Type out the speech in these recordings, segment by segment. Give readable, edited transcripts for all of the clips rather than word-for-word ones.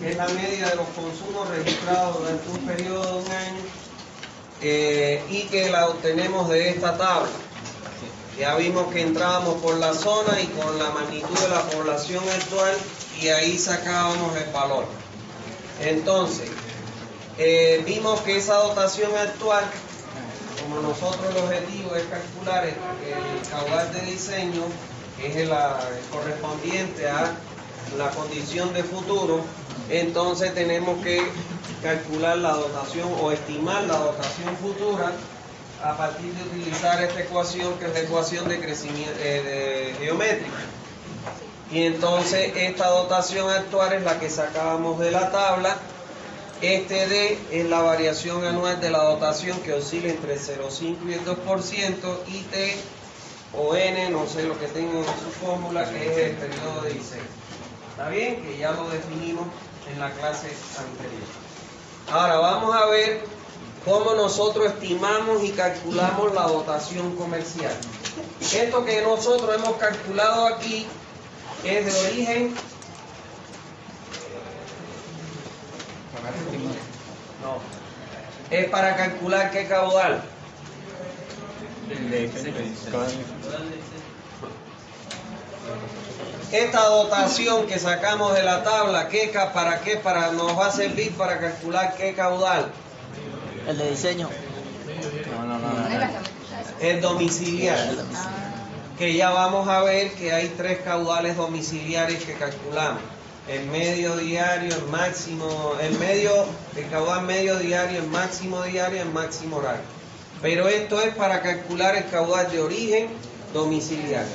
es la media de los consumos registrados durante un periodo de un año y que la obtenemos de esta tabla. Ya vimos que entrábamos por la zona y con la magnitud de la población actual y ahí sacábamos el valor. Entonces, vimos que esa dotación actual, como nosotros el objetivo es calcular el caudal de diseño, que es el correspondiente a la condición de futuro, entonces tenemos que calcular la dotación o estimar la dotación futura a partir de utilizar esta ecuación, que es la ecuación de crecimiento geométrica. Y entonces esta dotación actual es la que sacábamos de la tabla. Este D es la variación anual de la dotación, que oscila entre 0,5 y el 2%, y T o N, no sé lo que tengan en su fórmula, que es el periodo de diseño. ¿Está bien? Que ya lo definimos en la clase anterior. Ahora vamos a ver cómo nosotros estimamos y calculamos la dotación comercial. Esto que nosotros hemos calculado aquí es de origen... No. Es para calcular qué caudal. Esta dotación que sacamos de la tabla, ¿para qué? Nos va a servir para calcular qué caudal. El de diseño. No. El domiciliario. Que ya vamos a ver que hay 3 caudales domiciliarios que calculamos. El medio diario, el máximo, el caudal medio diario, el máximo diario, el máximo horario. Pero esto es para calcular el caudal de origen domiciliario.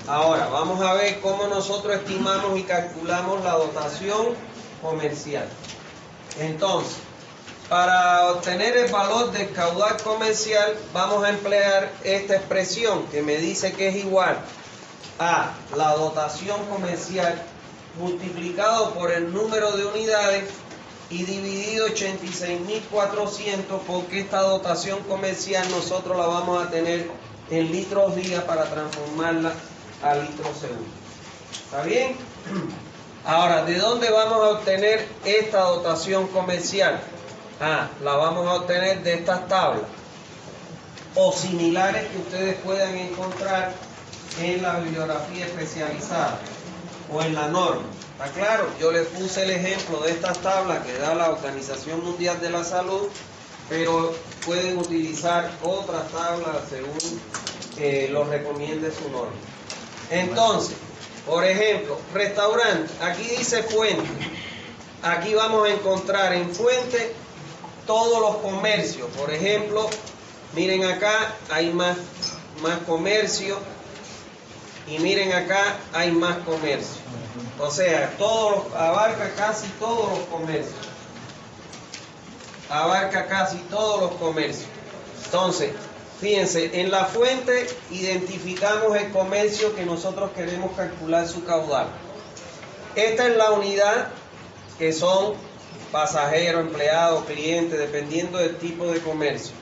Ahora, vamos a ver cómo nosotros estimamos y calculamos la dotación comercial. Entonces, para obtener el valor del caudal comercial, vamos a emplear esta expresión que me dice que es igual a la dotación comercial multiplicado por el número de unidades y dividido 86.400, porque esta dotación comercial nosotros la vamos a tener en litros día para transformarla a litros segundo. ¿Está bien? Ahora, ¿de dónde vamos a obtener esta dotación comercial? La vamos a obtener de estas tablas o similares que ustedes puedan encontrar en la bibliografía especializada o en la norma. ¿Está claro? Yo les puse el ejemplo de estas tablas que da la Organización Mundial de la Salud, pero pueden utilizar otras tablas según lo recomiende su norma. Entonces, por ejemplo, restaurante, aquí dice fuente. Aquí vamos a encontrar en fuente todos los comercios. Por ejemplo, miren acá, hay más comercio. Y miren acá, hay más comercio. O sea, abarca casi todos los comercios. Abarca casi todos los comercios. Entonces, fíjense, en la fuente identificamos el comercio que nosotros queremos calcular su caudal. Esta es la unidad, que son pasajeros, empleados, clientes, dependiendo del tipo de comercio.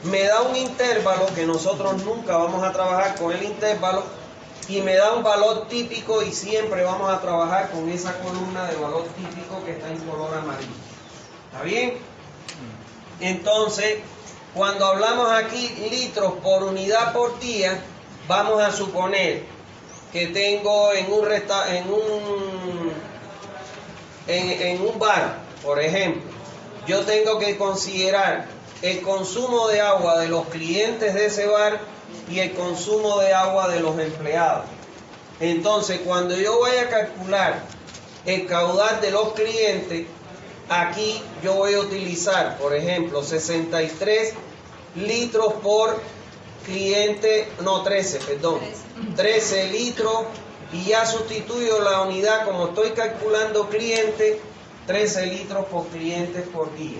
Me da un intervalo, que nosotros nunca vamos a trabajar con el intervalo, y me da un valor típico, y siempre vamos a trabajar con esa columna de valor típico que está en color amarillo. ¿Está bien? Entonces, cuando hablamos aquí litros por unidad por día, vamos a suponer que tengo en un bar, por ejemplo, yo tengo que considerar el consumo de agua de los clientes de ese bar y el consumo de agua de los empleados. Entonces, cuando yo voy a calcular el caudal de los clientes, aquí yo voy a utilizar, por ejemplo, 63 litros por cliente, 13 litros, y ya sustituyo la unidad, como estoy calculando cliente, 13 litros por cliente por día.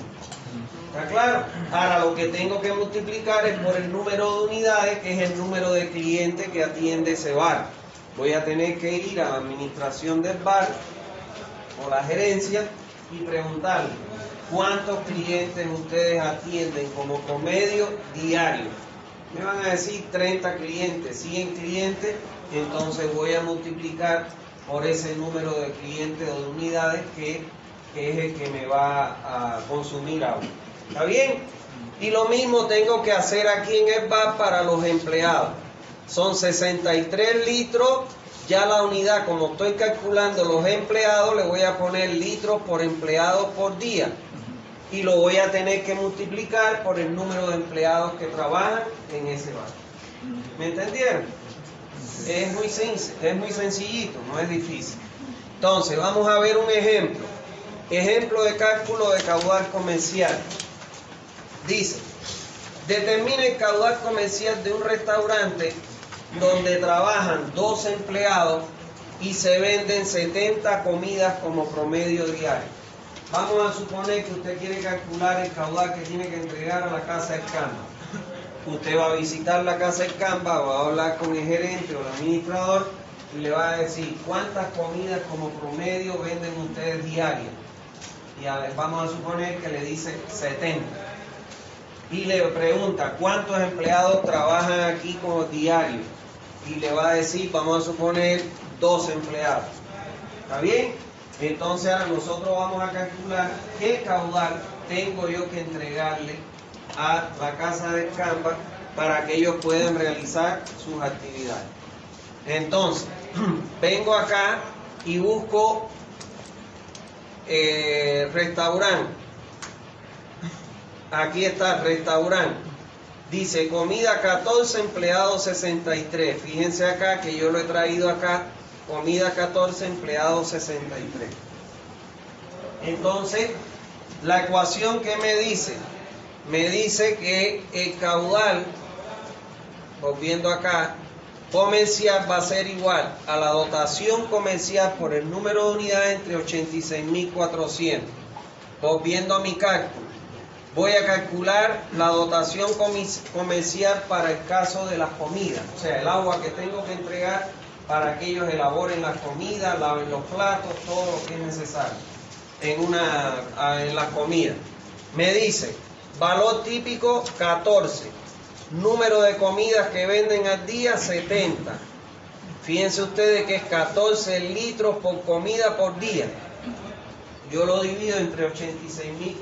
¿Está claro? Ahora lo que tengo que multiplicar es por el número de unidades, que es el número de clientes que atiende ese bar. Voy a tener que ir a la administración del bar o la gerencia y preguntarle cuántos clientes ustedes atienden como promedio diario. Me van a decir 30 clientes, 100 clientes, entonces voy a multiplicar por ese número de clientes o de unidades que que es el que me va a consumir agua. ¿Está bien? Y lo mismo tengo que hacer aquí en el BAP para los empleados. Son 63 litros. Ya la unidad, como estoy calculando los empleados, le voy a poner litros por empleado por día. Y lo voy a tener que multiplicar por el número de empleados que trabajan en ese BAP. ¿Me entendieron? Es muy sencillito, no es difícil. Entonces, vamos a ver un ejemplo. Ejemplo de cálculo de caudal comercial. Dice, determina el caudal comercial de un restaurante donde trabajan 2 empleados y se venden 70 comidas como promedio diario. Vamos a suponer que usted quiere calcular el caudal que tiene que entregar a la casa del Canva. Usted va a visitar la casa del Canva, va a hablar con el gerente o el administrador y le va a decir cuántas comidas como promedio venden ustedes diarias. Y vamos a suponer que le dice 70. Y le pregunta cuántos empleados trabajan aquí como diario. Y le va a decir, vamos a suponer, 2 empleados. ¿Está bien? Entonces ahora nosotros vamos a calcular qué caudal tengo yo que entregarle a la casa de Canva para que ellos puedan realizar sus actividades. Entonces, vengo acá y busco restaurante. Aquí está restaurante. Dice comida 14, empleados 63. Fíjense acá que yo lo he traído acá. Comida 14, empleados 63. Entonces, la ecuación que me dice que el caudal, volviendo acá, comercial va a ser igual a la dotación comercial por el número de unidades entre 86.400. Volviendo a mi cálculo, voy a calcular la dotación comercial para el caso de las comidas, o sea, el agua que tengo que entregar para que ellos elaboren las comidas, laven los platos, todo lo que es necesario en las comidas. Me dice, valor típico 14, número de comidas que venden al día 70. Fíjense ustedes que es 14 litros por comida por día. Yo lo divido entre 86.400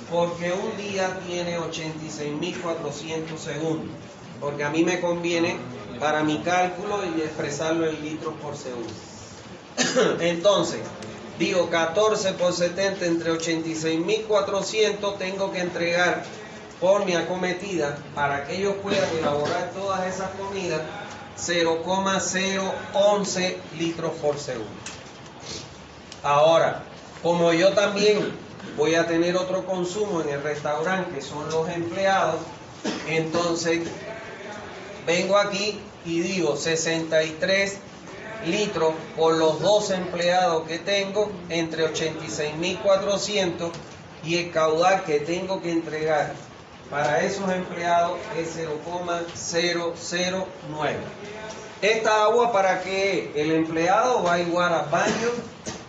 porque un día tiene 86.400 segundos. Porque a mí me conviene para mi cálculo y expresarlo en litros por segundo. Entonces, digo 14 por 70 entre 86.400 tengo que entregar por mi acometida para que ellos puedan elaborar todas esas comidas 0,011 litros por segundo. Ahora, como yo también voy a tener otro consumo en el restaurante, que son los empleados, entonces vengo aquí y digo 63 litros por los 2 empleados que tengo entre 86.400 y el caudal que tengo que entregar para esos empleados es 0,009. Esta agua, ¿para qué? El empleado va igual a baño.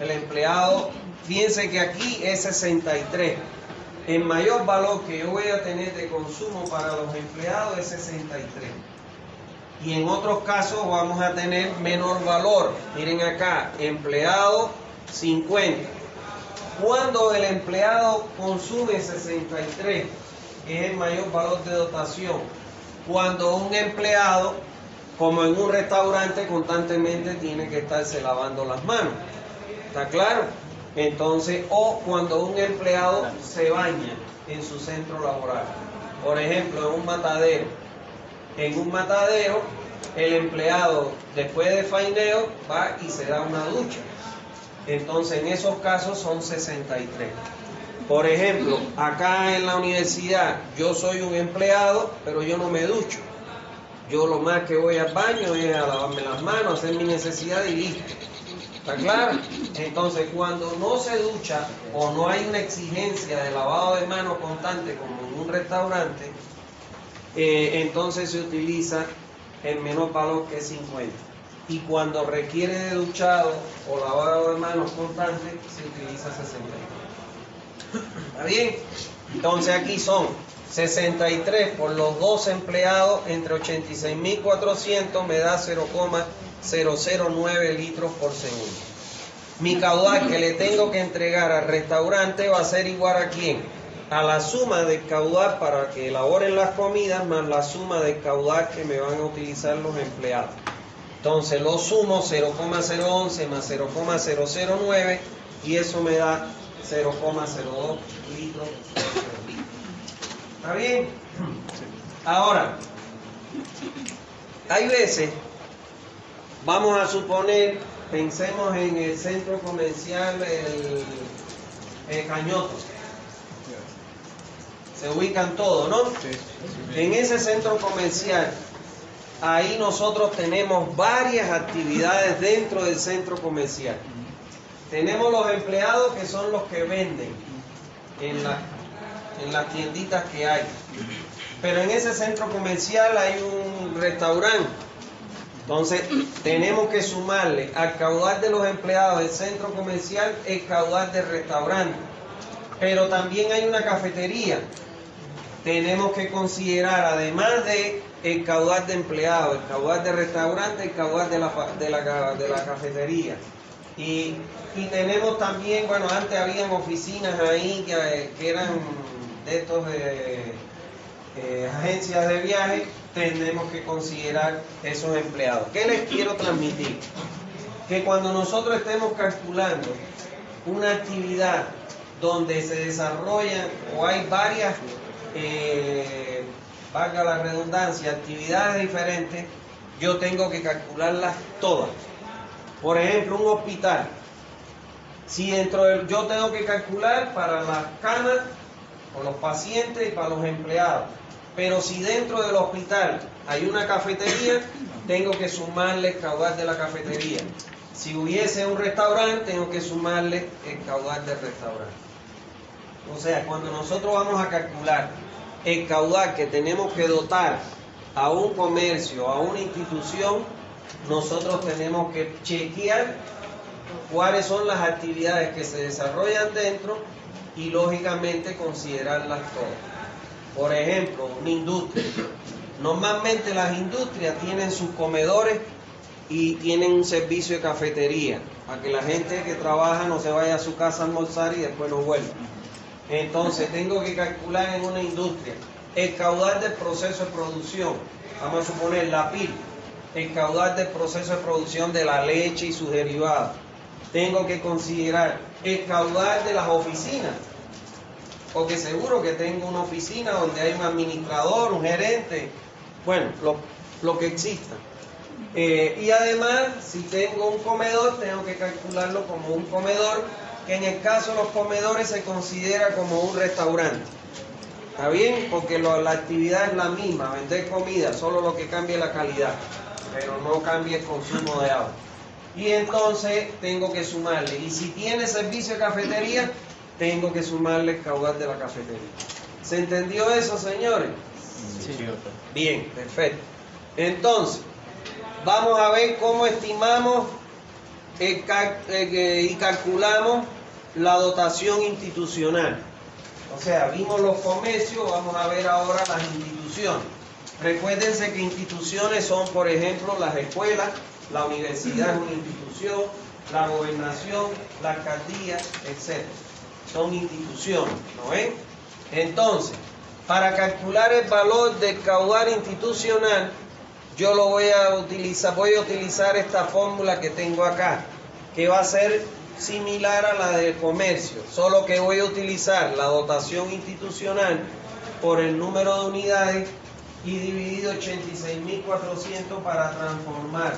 El empleado, fíjense que aquí es 63. El mayor valor que yo voy a tener de consumo para los empleados es 63. Y en otros casos vamos a tener menor valor. Miren acá, empleado 50. Cuando el empleado consume 63, es el mayor valor de dotación. Cuando un empleado, como en un restaurante, constantemente tiene que estarse lavando las manos. ¿Está claro? Entonces, o cuando un empleado se baña en su centro laboral. Por ejemplo, en un matadero. En un matadero, el empleado, después de faeneo, va y se da una ducha. Entonces, en esos casos son 63. Por ejemplo, acá en la universidad, yo soy un empleado, pero yo no me ducho. Yo lo más que voy al baño es a lavarme las manos, hacer mi necesidad y listo. ¿Está claro? Entonces, cuando no se ducha o no hay una exigencia de lavado de manos constante como en un restaurante, entonces se utiliza el menor valor que es 50. Y cuando requiere de duchado o lavado de manos constante, se utiliza 63. ¿Está bien? Entonces aquí son 63 por los 2 empleados entre 86.400 me da 0,009 litros por segundo. mi caudal que le tengo que entregar al restaurante va a ser igual a quién? A la suma del caudal para que elaboren las comidas más la suma del caudal que me van a utilizar los empleados. Entonces lo sumo 0,011 más 0,009 y eso me da 0,02 litros. ¿Está bien? Ahora, hay veces, vamos a suponer, pensemos en el centro comercial el Cañoto. Se ubican todos, ¿no? En ese centro comercial, ahí nosotros tenemos varias actividades dentro del centro comercial. Tenemos los empleados que son los que venden en las tienditas que hay. Pero en ese centro comercial hay un restaurante. Entonces, tenemos que sumarle al caudal de los empleados del centro comercial el caudal del restaurante. Pero también hay una cafetería. Tenemos que considerar, además de el caudal de empleados, el caudal de restaurante, el caudal de la cafetería. Y tenemos también, bueno, antes habían oficinas ahí que eran de estos agencias de viaje, tenemos que considerar esos empleados. ¿Qué les quiero transmitir? Que cuando nosotros estemos calculando una actividad donde se desarrollan o hay varias, valga la redundancia, actividades diferentes, yo tengo que calcularlas todas. Por ejemplo, un hospital. Si yo tengo que calcular para las camas, para los pacientes y para los empleados. Pero si dentro del hospital hay una cafetería, tengo que sumarle el caudal de la cafetería. Si hubiese un restaurante, tengo que sumarle el caudal del restaurante. O sea, cuando nosotros vamos a calcular el caudal que tenemos que dotar a un comercio, a una institución, nosotros tenemos que chequear cuáles son las actividades que se desarrollan dentro y lógicamente considerarlas todas. Por ejemplo, una industria. Normalmente las industrias tienen sus comedores y tienen un servicio de cafetería, para que la gente que trabaja no se vaya a su casa a almorzar y después no vuelva. Entonces tengo que calcular en una industria el caudal del proceso de producción. Vamos a suponer la PIL, el caudal del proceso de producción de la leche y sus derivados. Tengo que considerar el caudal de las oficinas, porque seguro que tengo una oficina donde hay un administrador, un gerente, bueno, lo que exista. Y además, si tengo un comedor, tengo que calcularlo como un comedor, que en el caso de los comedores se considera como un restaurante. ¿Está bien? Porque la actividad es la misma, vender comida, solo lo que cambia es la calidad, pero no cambia el consumo de agua. Y entonces tengo que sumarle, y si tiene servicio de cafetería, tengo que sumarle el caudal de la cafetería. ¿Se entendió eso, señores? Sí. Bien, perfecto. Entonces, vamos a ver cómo estimamos y calculamos la dotación institucional. O sea, vimos los comercios, vamos a ver ahora las instituciones. Recuérdense que instituciones son, por ejemplo, las escuelas, la universidad es una institución, la gobernación, la alcaldía, etc. Son instituciones, ¿no ven? Entonces, para calcular el valor del caudal institucional, yo lo voy a utilizar esta fórmula que tengo acá, que va a ser similar a la del comercio, solo que voy a utilizar la dotación institucional por el número de unidades y dividido 86.400 para transformar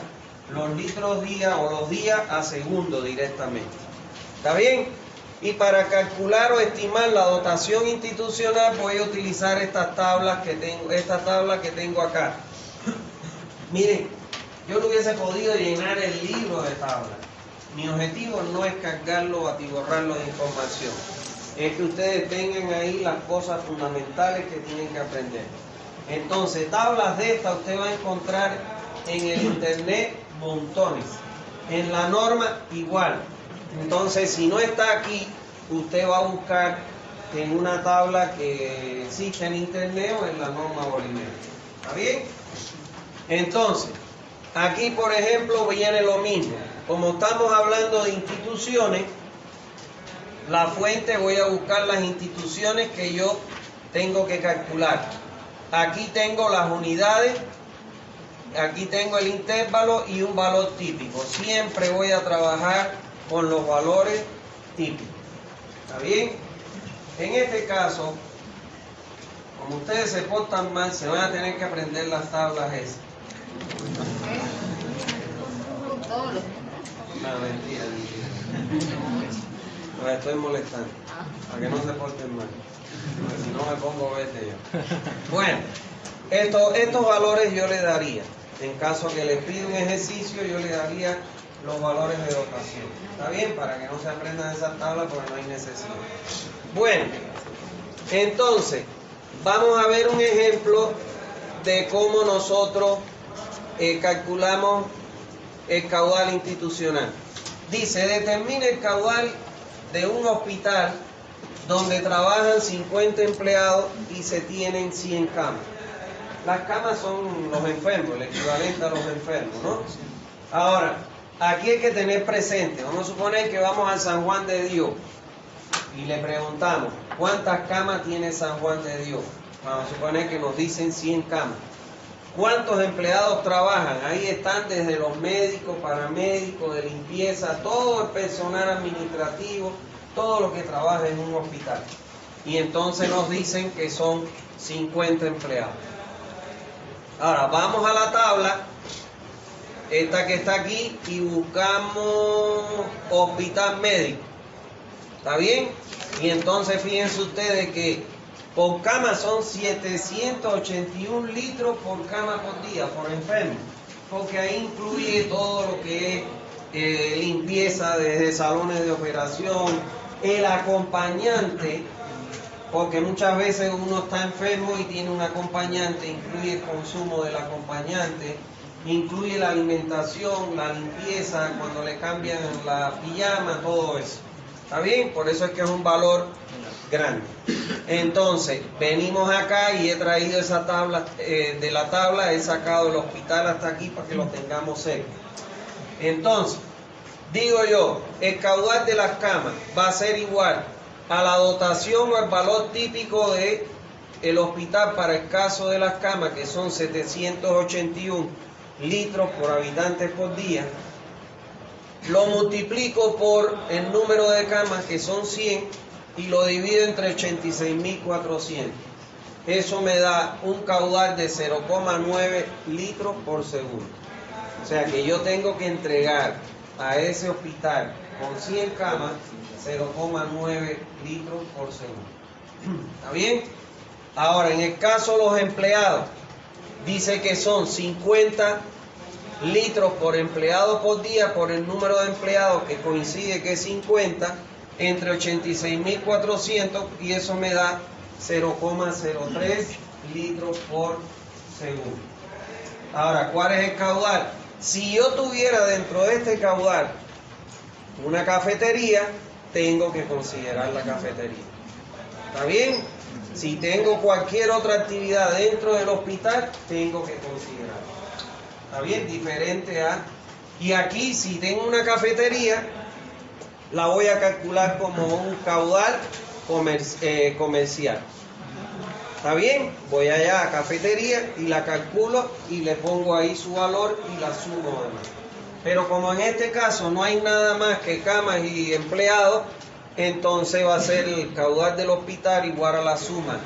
los litros día o los días a segundo directamente. ¿Está bien? Y para calcular o estimar la dotación institucional voy a utilizar esta tabla que tengo acá. Miren, yo no hubiese podido llenar el libro de tablas. Mi objetivo no es cargarlo, atiborrarlo de información. Es que ustedes tengan ahí las cosas fundamentales que tienen que aprender. Entonces, tablas de estas usted va a encontrar en el internet montones. En la norma igual. Entonces, si no está aquí, usted va a buscar en una tabla que existe en internet o en la norma boliviana. ¿Está bien? Entonces, Aquí, por ejemplo, viene lo mismo. Como estamos hablando de instituciones, la fuente voy a buscar las instituciones que yo tengo que calcular. Aquí tengo las unidades, aquí tengo el intervalo y un valor típico. Siempre voy a trabajar con los valores típicos. ¿Está bien? En este caso, como ustedes se portan mal, se van a tener que aprender las tablas esas. No, mentira. Los estoy molestando, para que no se porten mal. Porque si no me pongo vete yo. Bueno, estos valores yo le daría. En caso que les pida un ejercicio, yo le daría los valores de dotación. ¿Está bien? Para que no se aprendan esas tablas porque no hay necesidad. Bueno, entonces, vamos a ver un ejemplo de cómo nosotros calculamos el caudal institucional. Dice, determine el caudal de un hospital donde trabajan 50 empleados y se tienen 100 camas. Las camas son los enfermos, el equivalente a los enfermos, ¿no? Ahora, aquí hay que tener presente, vamos a suponer que vamos al San Juan de Dios y le preguntamos, ¿cuántas camas tiene San Juan de Dios? Vamos a suponer que nos dicen 100 camas. ¿Cuántos empleados trabajan? Ahí están desde los médicos, paramédicos, de limpieza, todo el personal administrativo, todo lo que trabaja en un hospital. Y entonces nos dicen que son 50 empleados. Ahora, vamos a la tabla, esta que está aquí, y buscamos hospital médico. ¿Está bien? Y entonces fíjense ustedes que por cama son 781 litros por cama por día, por enfermo, porque ahí incluye todo lo que es limpieza desde salones de operación, el acompañante, porque muchas veces uno está enfermo y tiene un acompañante, incluye el consumo del acompañante, incluye la alimentación, la limpieza, cuando le cambian la pijama, todo eso. ¿Está bien? Por eso es que es un valor grande. Entonces, venimos acá y he traído esa tabla, de la tabla he sacado el hospital hasta aquí para que lo tengamos cerca. Entonces, digo yo, el caudal de las camas va a ser igual a la dotación o el valor típico de el hospital para el caso de las camas, que son 781 litros por habitante por día. Lo multiplico por el número de camas, que son 100, y lo divido entre 86.400. Eso me da un caudal de 0,9 litros por segundo. O sea que yo tengo que entregar a ese hospital con 100 camas 0,9 litros por segundo. ¿Está bien? Ahora, en el caso de los empleados, dice que son 50 litros por empleado por día por el número de empleados que coincide que es 50 entre 86.400, y eso me da 0,03 litros por segundo. Ahora, ¿cuál es el caudal? Si yo tuviera dentro de este caudal una cafetería, tengo que considerar la cafetería. ¿Está bien? Si tengo cualquier otra actividad dentro del hospital, tengo que considerarla. ¿Está bien? Diferente a... Y aquí, si tengo una cafetería, la voy a calcular como un caudal comercial. ¿Está bien? Voy allá a cafetería y la calculo y le pongo ahí su valor y la sumo además. Pero como en este caso no hay nada más que camas y empleados, entonces va a ser el caudal del hospital igual a la suma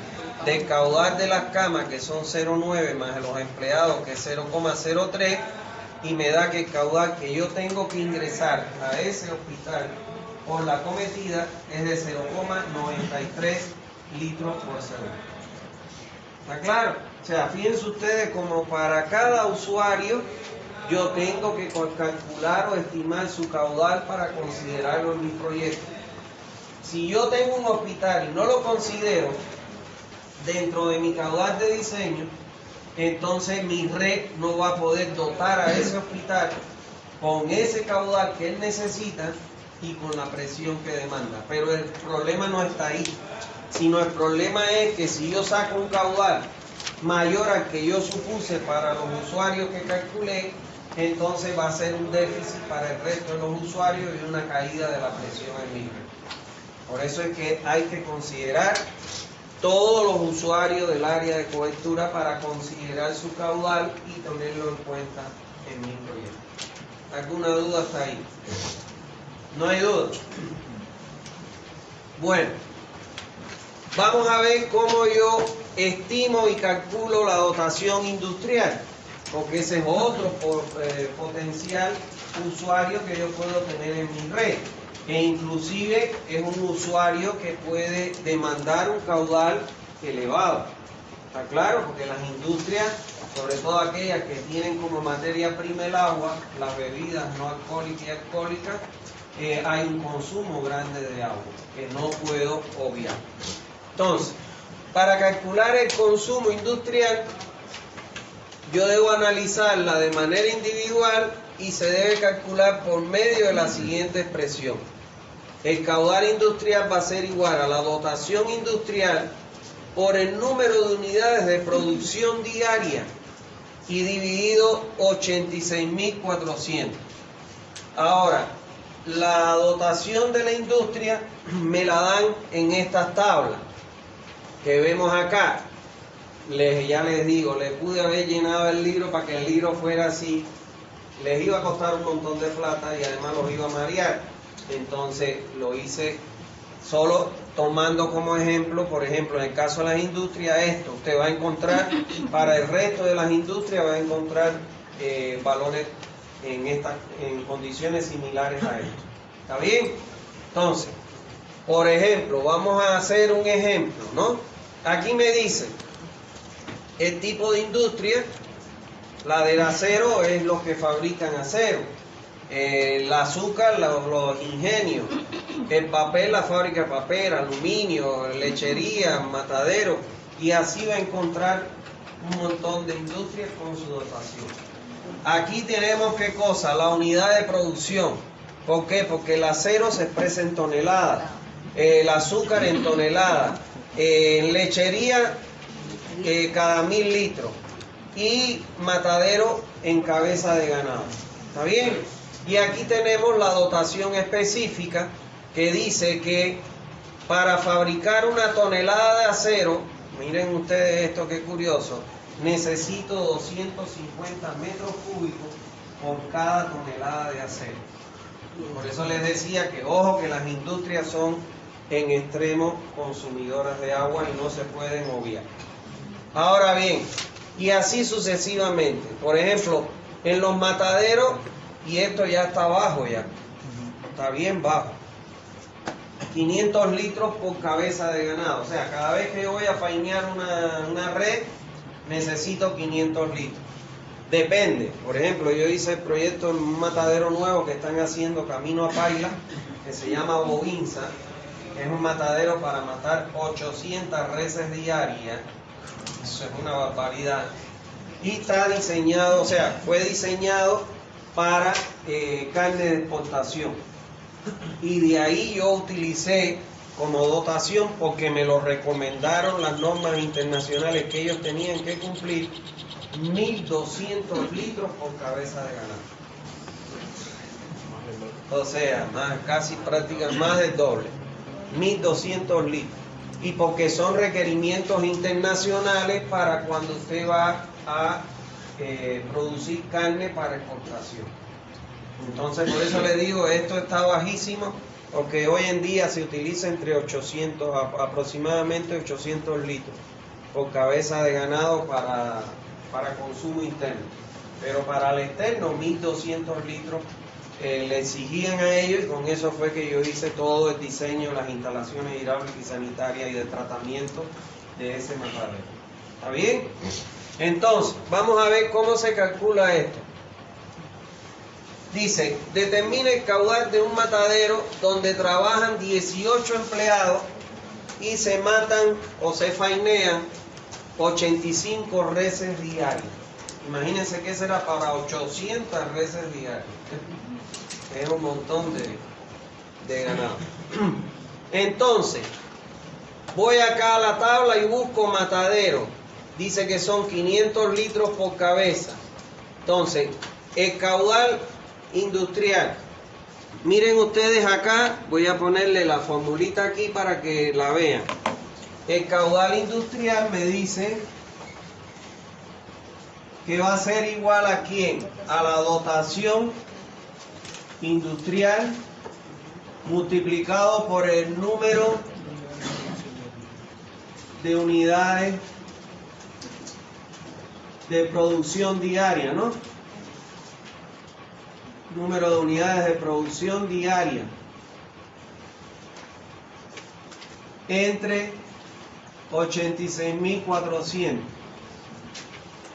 del caudal de las camas, que son 0,9, más los empleados, que es 0,03, y me da que el caudal que yo tengo que ingresar a ese hospital por la cometida es de 0,93 litros por segundo. ¿Está claro? O sea, fíjense ustedes como para cada usuario yo tengo que calcular o estimar su caudal para considerarlo en mi proyecto. Si yo tengo un hospital y no lo considero dentro de mi caudal de diseño, entonces mi red no va a poder dotar a ese hospital con ese caudal que él necesita y con la presión que demanda. Pero el problema no está ahí, sino el problema es que si yo saco un caudal mayor al que yo supuse para los usuarios que calculé, entonces va a ser un déficit para el resto de los usuarios y una caída de la presión en mi red. Por eso es que hay que considerar todos los usuarios del área de cobertura para considerar su caudal y tenerlo en cuenta en mi proyecto. ¿Alguna duda hasta ahí? ¿No hay duda? Bueno, vamos a ver cómo yo estimo y calculo la dotación industrial, porque ese es otro potencial usuario que yo puedo tener en mi red, e inclusive es un usuario que puede demandar un caudal elevado. ¿Está claro? Porque las industrias, sobre todo aquellas que tienen como materia prima el agua, las bebidas no alcohólicas y alcohólicas, hay un consumo grande de agua que no puedo obviar. Entonces, para calcular el consumo industrial, yo debo analizarla de manera individual y se debe calcular por medio de la siguiente expresión. El caudal industrial va a ser igual a la dotación industrial por el número de unidades de producción diaria y dividido 86.400. Ahora, la dotación de la industria me la dan en estas tablas que vemos acá. Ya les digo, les pude haber llenado el libro para que el libro fuera así. Les iba a costar un montón de plata y además los iba a marear. Entonces lo hice solo tomando como ejemplo, por ejemplo, en el caso de las industrias, esto. Usted va a encontrar, para el resto de las industrias, va a encontrar valores en condiciones similares a esto. ¿Está bien? Entonces, por ejemplo, vamos a hacer un ejemplo, ¿no? Aquí me dice el tipo de industria. La del acero es los que fabrican acero, el azúcar, los ingenios, el papel, la fábrica de papel, aluminio, lechería, matadero, y así va a encontrar un montón de industrias con su dotación. Aquí tenemos ¿qué cosa? La unidad de producción. ¿Por qué? Porque el acero se expresa en toneladas, el azúcar en toneladas, en lechería cada 1000 litros. Y matadero en cabeza de ganado. ¿Está bien? Y aquí tenemos la dotación específica que dice que para fabricar una tonelada de acero, miren ustedes esto que curioso, necesito 250 metros cúbicos por cada tonelada de acero. Por eso les decía que ojo que las industrias son en extremo consumidoras de agua y no se pueden obviar. Ahora bien, y así sucesivamente. Por ejemplo, en los mataderos, y esto ya está bajo ya, está bien bajo, 500 litros por cabeza de ganado. O sea, cada vez que yo voy a fainear una red, necesito 500 litros. Depende. Por ejemplo, yo hice el proyecto en un matadero nuevo que están haciendo camino a Paila, que se llama Bovinza. Es un matadero para matar 800 reses diarias. Eso es una barbaridad. Y está diseñado, o sea, fue diseñado para carne de exportación. Y de ahí yo utilicé como dotación, porque me lo recomendaron las normas internacionales que ellos tenían que cumplir, 1.200 litros por cabeza de ganado. O sea, casi prácticamente más del doble, 1.200 litros. Y porque son requerimientos internacionales para cuando usted va a producir carne para exportación. Entonces, por eso le digo, esto está bajísimo, porque hoy en día se utiliza entre 800, aproximadamente 800 litros por cabeza de ganado para consumo interno. Pero para el externo, 1.200 litros le exigían a ellos, y con eso fue que yo hice todo el diseño, las instalaciones hidráulicas y sanitarias y de tratamiento de ese matadero. ¿Está bien? Entonces, vamos a ver cómo se calcula esto. Dice, determina el caudal de un matadero donde trabajan 18 empleados y se matan o se fainean 85 reses diarias. Imagínense que será para 800 reses diarias. Es un montón de ganado. Entonces, voy acá a la tabla y busco matadero. Dice que son 500 litros por cabeza. Entonces, El caudal industrial. Miren ustedes acá, voy a ponerle la formulita aquí para que la vean. El caudal industrial me dice que va a ser igual a ¿quién? A la dotación industrial multiplicado por el número de unidades de producción diaria, ¿no? Número de unidades de producción diaria entre 86.400.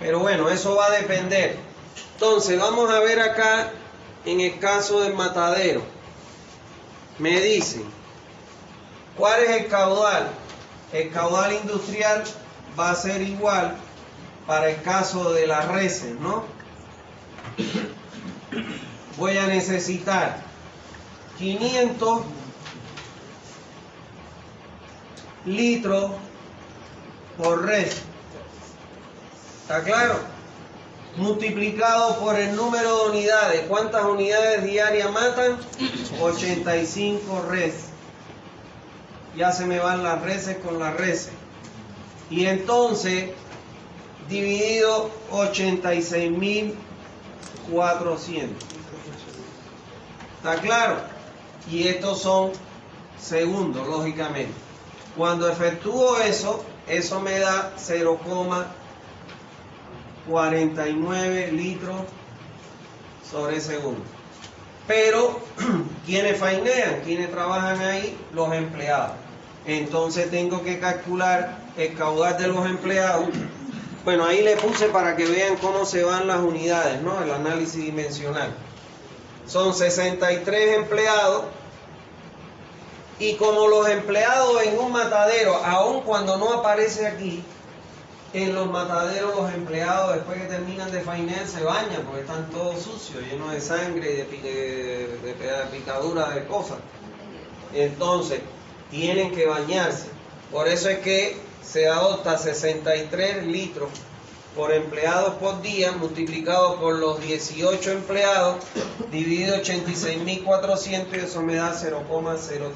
Pero bueno, eso va a depender. Entonces, vamos a ver acá, en el caso del matadero. Me dicen, ¿cuál es el caudal? El caudal industrial va a ser igual para el caso de las reses, ¿no? Voy a necesitar 500 litros por res. ¿Está claro? Multiplicado por el número de unidades. ¿Cuántas unidades diarias matan? 85 res. Ya se me van las reses con las reses. Y entonces, dividido 86.400. ¿Está claro? Y estos son segundos, lógicamente. Cuando efectúo eso, eso me da 0,49 litros sobre segundo. Pero, ¿quiénes fainean? ¿Quiénes trabajan ahí? Los empleados. Entonces tengo que calcular el caudal de los empleados. Bueno, ahí le puse para que vean cómo se van las unidades, ¿no? El análisis dimensional. Son 63 empleados. Y como los empleados en un matadero, aun cuando no aparece aquí, en los mataderos los empleados después que terminan de fainear se bañan porque están todos sucios, llenos de sangre y de picadura de cosas. Entonces, tienen que bañarse. Por eso es que se adopta 63 litros por empleados por día, multiplicado por los 18 empleados, dividido 86.400 y eso me da 0,03.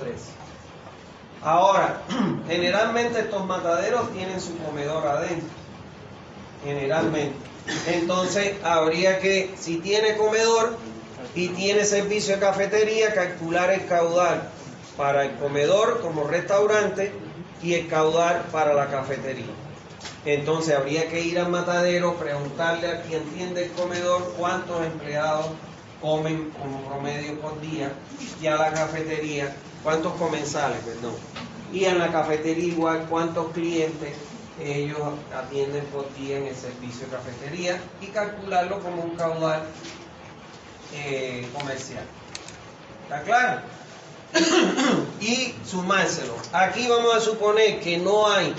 Ahora, generalmente estos mataderos tienen su comedor adentro, generalmente. Entonces, habría que, si tiene comedor y tiene servicio de cafetería, calcular el caudal para el comedor como restaurante y el caudal para la cafetería. Entonces habría que ir al matadero, preguntarle a quien atiende el comedor cuántos empleados comen como promedio por día, y a la cafetería cuántos comensales, perdón. Y en la cafetería igual cuántos clientes ellos atienden por día en el servicio de cafetería y calcularlo como un caudal comercial. ¿Está claro? Y sumárselo. Aquí vamos a suponer que no hay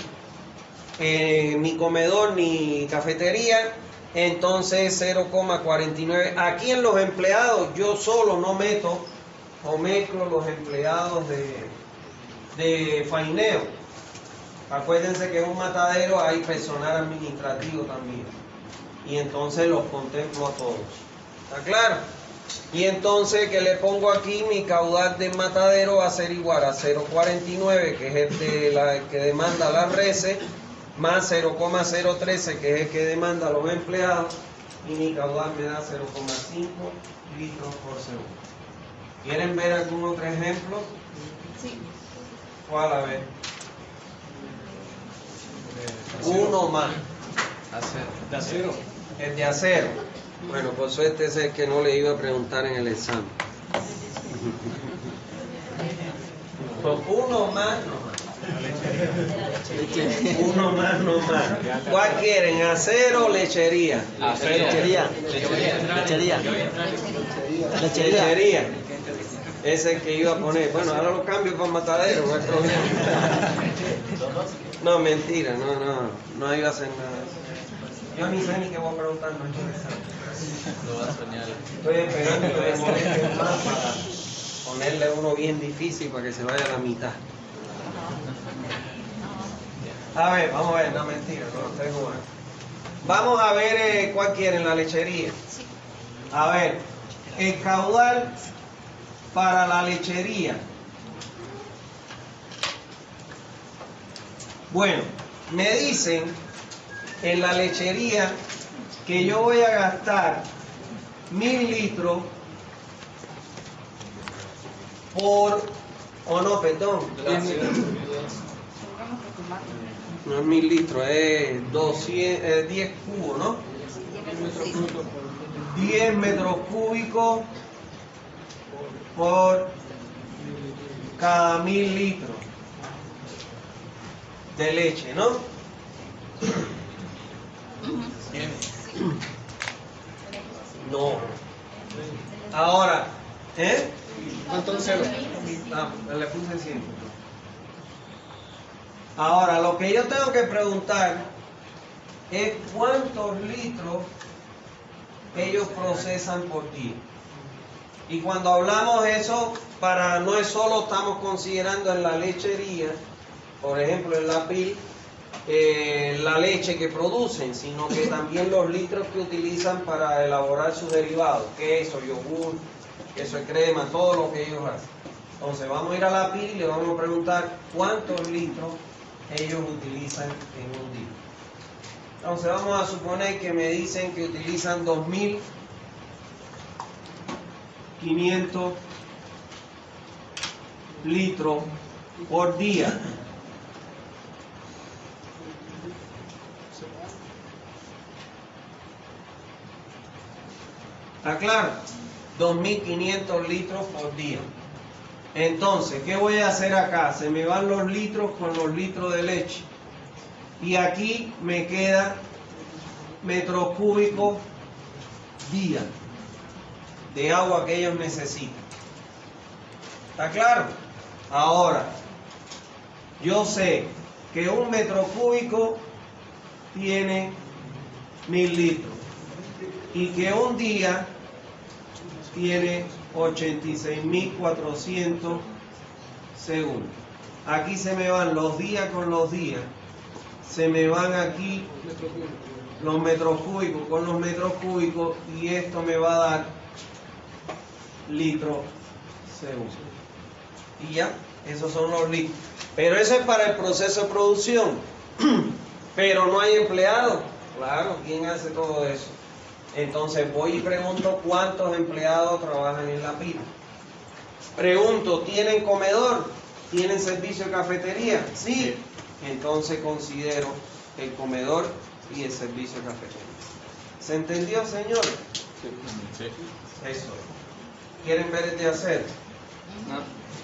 ni comedor ni cafetería, entonces 0,49. Aquí en los empleados yo solo no meto o mezclo los empleados de faineo. Acuérdense que en un matadero hay personal administrativo también, y entonces los contemplo a todos. ¿Está claro? Y entonces que le pongo aquí, mi caudal del matadero va a ser igual a 0,49, que es el que demanda las reses, más 0,013, que es el que demanda a los empleados, y mi caudal me da 0,5 litros por segundo. ¿Quieren ver algún otro ejemplo? Sí. ¿Cuál? A ver. Uno más. ¿De acero? El de acero. Bueno, por suerte ese es el que no le iba a preguntar en el examen. Pues uno más, no más. Uno más, no más. ¿Cuál quieren? ¿Acero o lechería? Lechería. Lechería. Ese es el que iba a poner. Bueno, ahora lo cambio para matadero, no hay problema. No, mentira, no iba a hacer nada. Yo ni sé ni qué voy a preguntar, no estoy Estoy esperando que me molesten más para ponerle uno bien difícil para que se vaya a la mitad. A ver, vamos a ver, no mentira, no estoy jugando. Vamos a ver cuál quieren, la lechería. A ver, el caudal para la lechería. Bueno, me dicen en la lechería que yo voy a gastar 1000 litros por, o no, perdón, no es 1000 litros, es 10 cubos, ¿no? 10 metros cúbicos por cada 1000 litros de leche, ¿no? No. Ahora, ¿Cuánto es cero? le puse 100. Ahora, lo que yo tengo que preguntar es cuántos litros ellos procesan por día. Y cuando hablamos eso, no es solo estamos considerando en la lechería, por ejemplo en la PIL, la leche que producen, sino que también los litros que utilizan para elaborar sus derivados, queso, yogur, queso de crema, todo lo que ellos hacen. Entonces vamos a ir a la PIL y le vamos a preguntar cuántos litros ellos utilizan en un día. Entonces vamos a suponer que me dicen que utilizan 2500 litros por día. ¿Está claro? 2500 litros por día. Entonces, ¿qué voy a hacer acá? Se me van los litros con los litros de leche. Y aquí me queda metros cúbicos día de agua que ellos necesitan. ¿Está claro? Ahora, yo sé que un metro cúbico tiene 1000 litros y que un día tiene 86.400 segundos. Aquí se me van los días con los días, se me van aquí los metros cúbicos con los metros cúbicos y esto me va a dar litros segundos. Y ya, esos son los litros. Pero eso es para el proceso de producción. Pero no hay empleados. Claro, ¿quién hace todo eso? Entonces voy y pregunto cuántos empleados trabajan en la PIL. Pregunto, ¿tienen comedor? ¿Tienen servicio de cafetería? Sí. Entonces considero el comedor y el servicio de cafetería. ¿Se entendió, señores? Sí. Eso. ¿Quieren ver el de acero? No.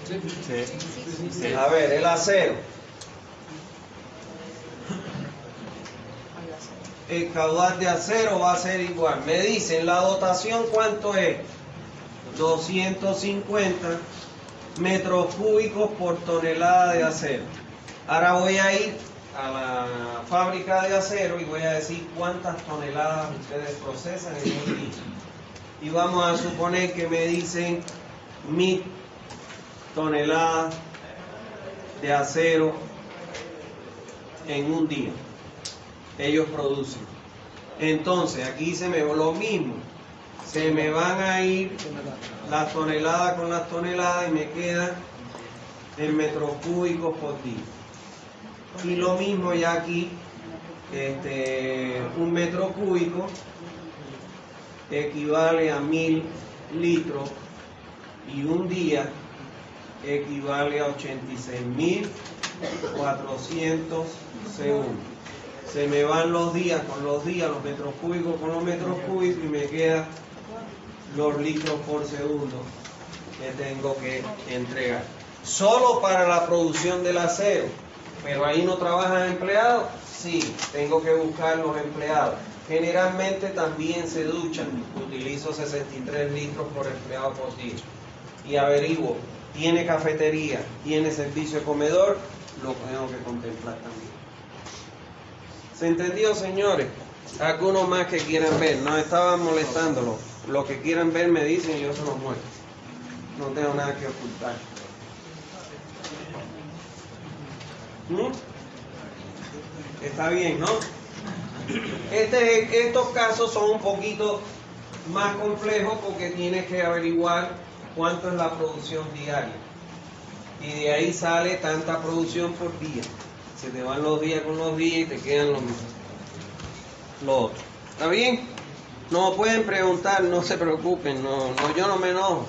Sí. A ver, el acero. El caudal de acero va a ser igual. Me dicen la dotación, ¿cuánto es? 250 metros cúbicos por tonelada de acero. Ahora voy a ir a la fábrica de acero y voy a decir cuántas toneladas ustedes procesan en un día. Y vamos a suponer que me dicen 1000 toneladas de acero en un día. Ellos producen. Entonces, aquí se me va lo mismo. Se me van a ir las toneladas con las toneladas y me quedan en metros cúbicos por día. Y lo mismo ya aquí, un metro cúbico equivale a 1000 litros y un día equivale a 86.400 segundos. Se me van los días con los días, los metros cúbicos con los metros cúbicos y me quedan los litros por segundo que tengo que entregar. Solo para la producción del acero. Pero ahí no trabajan empleados. Sí, tengo que buscar los empleados. Generalmente también se duchan. Utilizo 63 litros por empleado por día. Y averiguo, ¿tiene cafetería? ¿Tiene servicio de comedor? Lo tengo que contemplar también. ¿Se entendió, señores? Algunos más que quieran ver. No estaban molestándolo. Lo que quieran ver me dicen y yo se los muestro. No tengo nada que ocultar. Está bien, ¿no? Estos casos son un poquito más complejo porque tienes que averiguar cuánto es la producción diaria. Y de ahí sale tanta producción por día. Se te van los días con los días y te quedan los otros. ¿Está bien? No pueden preguntar, no se preocupen, yo no me enojo.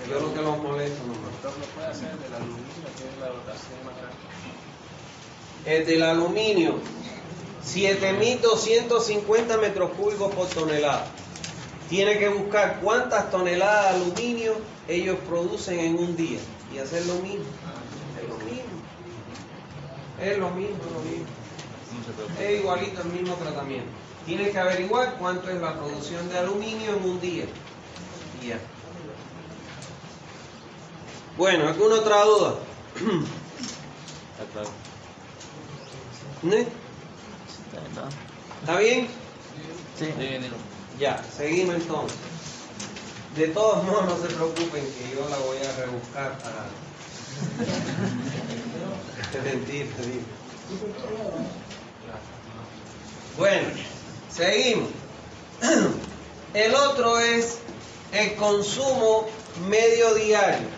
Yo lo que los molesto nomás. ¿No puede hacer el del aluminio, que es la dotación más grande? El del aluminio, 7.250 metros cúbicos por tonelada. Tiene que buscar cuántas toneladas de aluminio ellos producen en un día y hacer lo mismo. Es lo mismo. Es lo mismo, es lo mismo. Es igualito el mismo tratamiento. Tienes que averiguar cuánto es la producción de aluminio en un día. Y ya. Bueno, ¿alguna otra duda? Está claro. ¿Ne? ¿Está bien? Sí. Ya, seguimos entonces. De todos modos, no se preocupen que yo la voy a rebuscar para... Mentira, mentira. Bueno, seguimos. El otro es el consumo medio diario.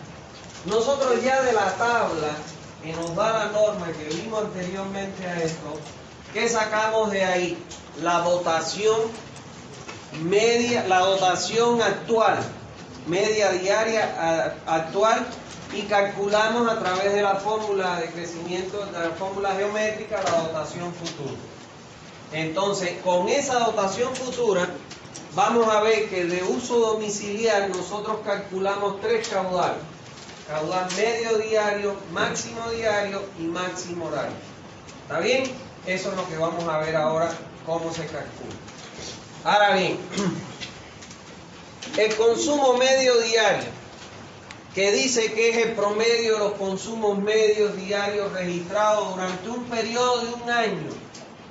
Nosotros ya de la tabla que nos da la norma que vimos anteriormente a esto, ¿qué sacamos de ahí? La dotación media, la dotación actual, media diaria actual, y calculamos a través de la fórmula de crecimiento, de la fórmula geométrica, la dotación futura. Entonces, con esa dotación futura, vamos a ver que de uso domiciliar nosotros calculamos tres caudales. Caudal medio diario, máximo diario y máximo horario. ¿Está bien? Eso es lo que vamos a ver ahora, cómo se calcula. Ahora bien, el consumo medio diario, que dice que es el promedio de los consumos medios diarios registrados durante un periodo de un año.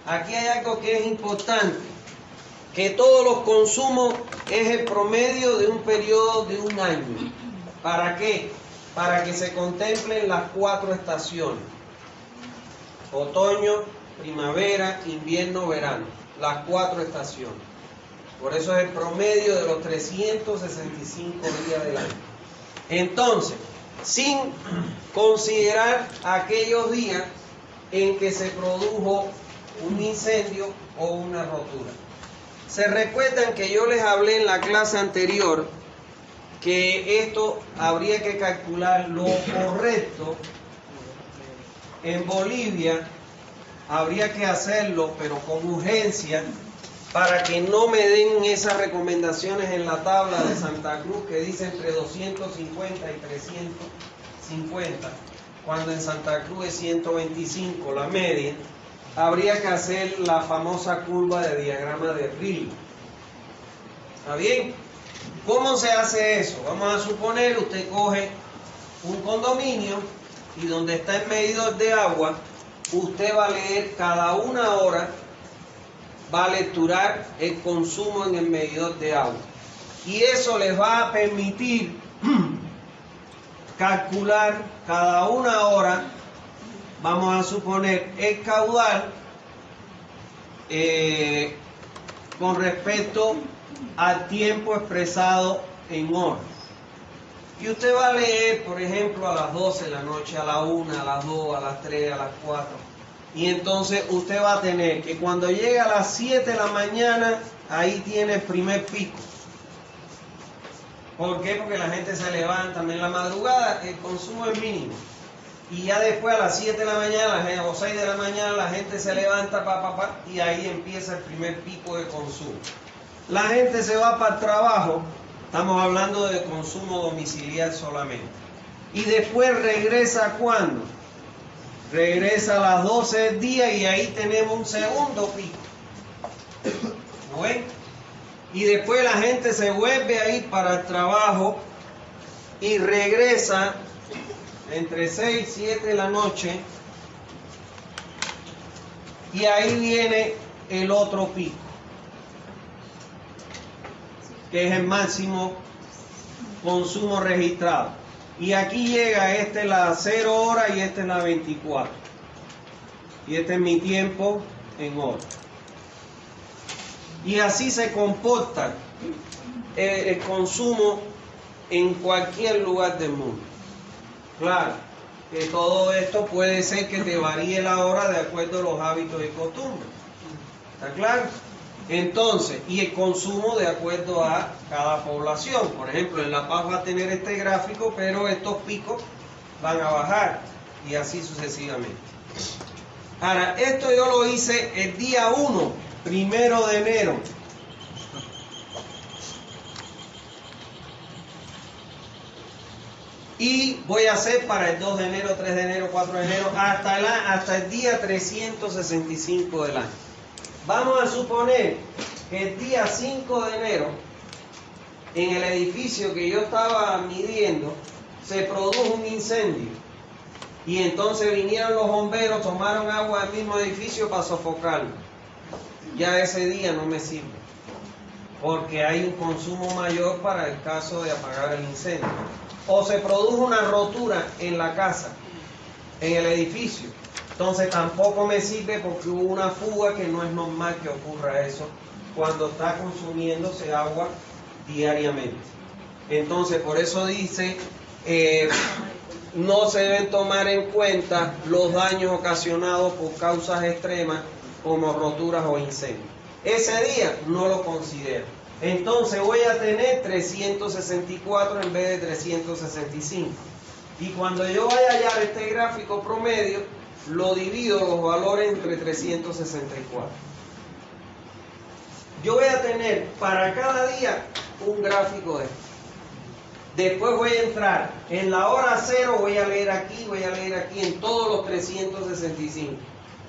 Aquí hay algo que es importante, que todos los consumos es el promedio de un periodo de un año. ¿Para qué? Para que se contemplen las 4 estaciones: otoño, primavera, invierno, verano. Las 4 estaciones. Por eso es el promedio de los 365 días del año. Entonces, sin considerar aquellos días en que se produjo un incendio o una rotura. Se recuerdan que yo les hablé en la clase anterior que esto habría que calcular lo correcto. En Bolivia habría que hacerlo, pero con urgencia, para que no me den esas recomendaciones en la tabla de Santa Cruz que dice entre 250 y 350, cuando en Santa Cruz es 125 la media. Habría que hacer la famosa curva de diagrama de Rayleigh. ¿Está bien? ¿Cómo se hace eso? Vamos a suponer, usted coge un condominio y donde está el medidor de agua, usted va a leer cada una hora, va a lecturar el consumo en el medidor de agua. Y eso les va a permitir calcular cada una hora, vamos a suponer, el caudal con respecto al tiempo expresado en horas. Y usted va a leer, por ejemplo, a las 12 de la noche, a la 1, a las 2, a las 3, a las 4. Y entonces usted va a tener que cuando llegue a las 7 de la mañana, ahí tiene el primer pico. ¿Por qué? Porque la gente se levanta en la madrugada, el consumo es mínimo. Y ya después a las 7 de la mañana, o 6 de la mañana, la gente se levanta, y ahí empieza el primer pico de consumo. La gente se va para el trabajo, estamos hablando de consumo domiciliar solamente. Y después regresa, ¿cuándo? Regresa a las 12 del día y ahí tenemos un segundo pico. ¿No ven? Y después la gente se vuelve a ir para el trabajo y regresa entre 6 y 7 de la noche. Y ahí viene el otro pico, que es el máximo consumo registrado. Y aquí llega, esta es la 0 hora y esta es la 24. Y este es mi tiempo en horas. Y así se comportan el consumo en cualquier lugar del mundo. Claro, que todo esto puede ser que te varíe la hora de acuerdo a los hábitos y costumbres. ¿Está claro? Entonces, y el consumo de acuerdo a cada población. Por ejemplo, en La Paz va a tener este gráfico, pero estos picos van a bajar y así sucesivamente. Ahora, esto yo lo hice el día 1 de enero. Y voy a hacer para el 2 de enero, 3 de enero, 4 de enero, hasta el día 365 del año. Vamos a suponer que el día 5 de enero, en el edificio que yo estaba midiendo, se produjo un incendio. Y entonces vinieron los bomberos, tomaron agua del mismo edificio para sofocarlo. Ya ese día no me sirve, porque hay un consumo mayor para el caso de apagar el incendio. O se produjo una rotura en la casa, en el edificio. Entonces tampoco me sirve porque hubo una fuga, que no es normal que ocurra eso cuando está consumiéndose agua diariamente. Entonces por eso dice, no se deben tomar en cuenta los daños ocasionados por causas extremas como roturas o incendios. Ese día no lo considero. Entonces voy a tener 364 en vez de 365. Y cuando yo vaya a hallar este gráfico promedio, lo divido los valores entre 364. Yo voy a tener para cada día un gráfico de esto. Después voy a entrar en la hora 0, voy a leer aquí, en todos los 365.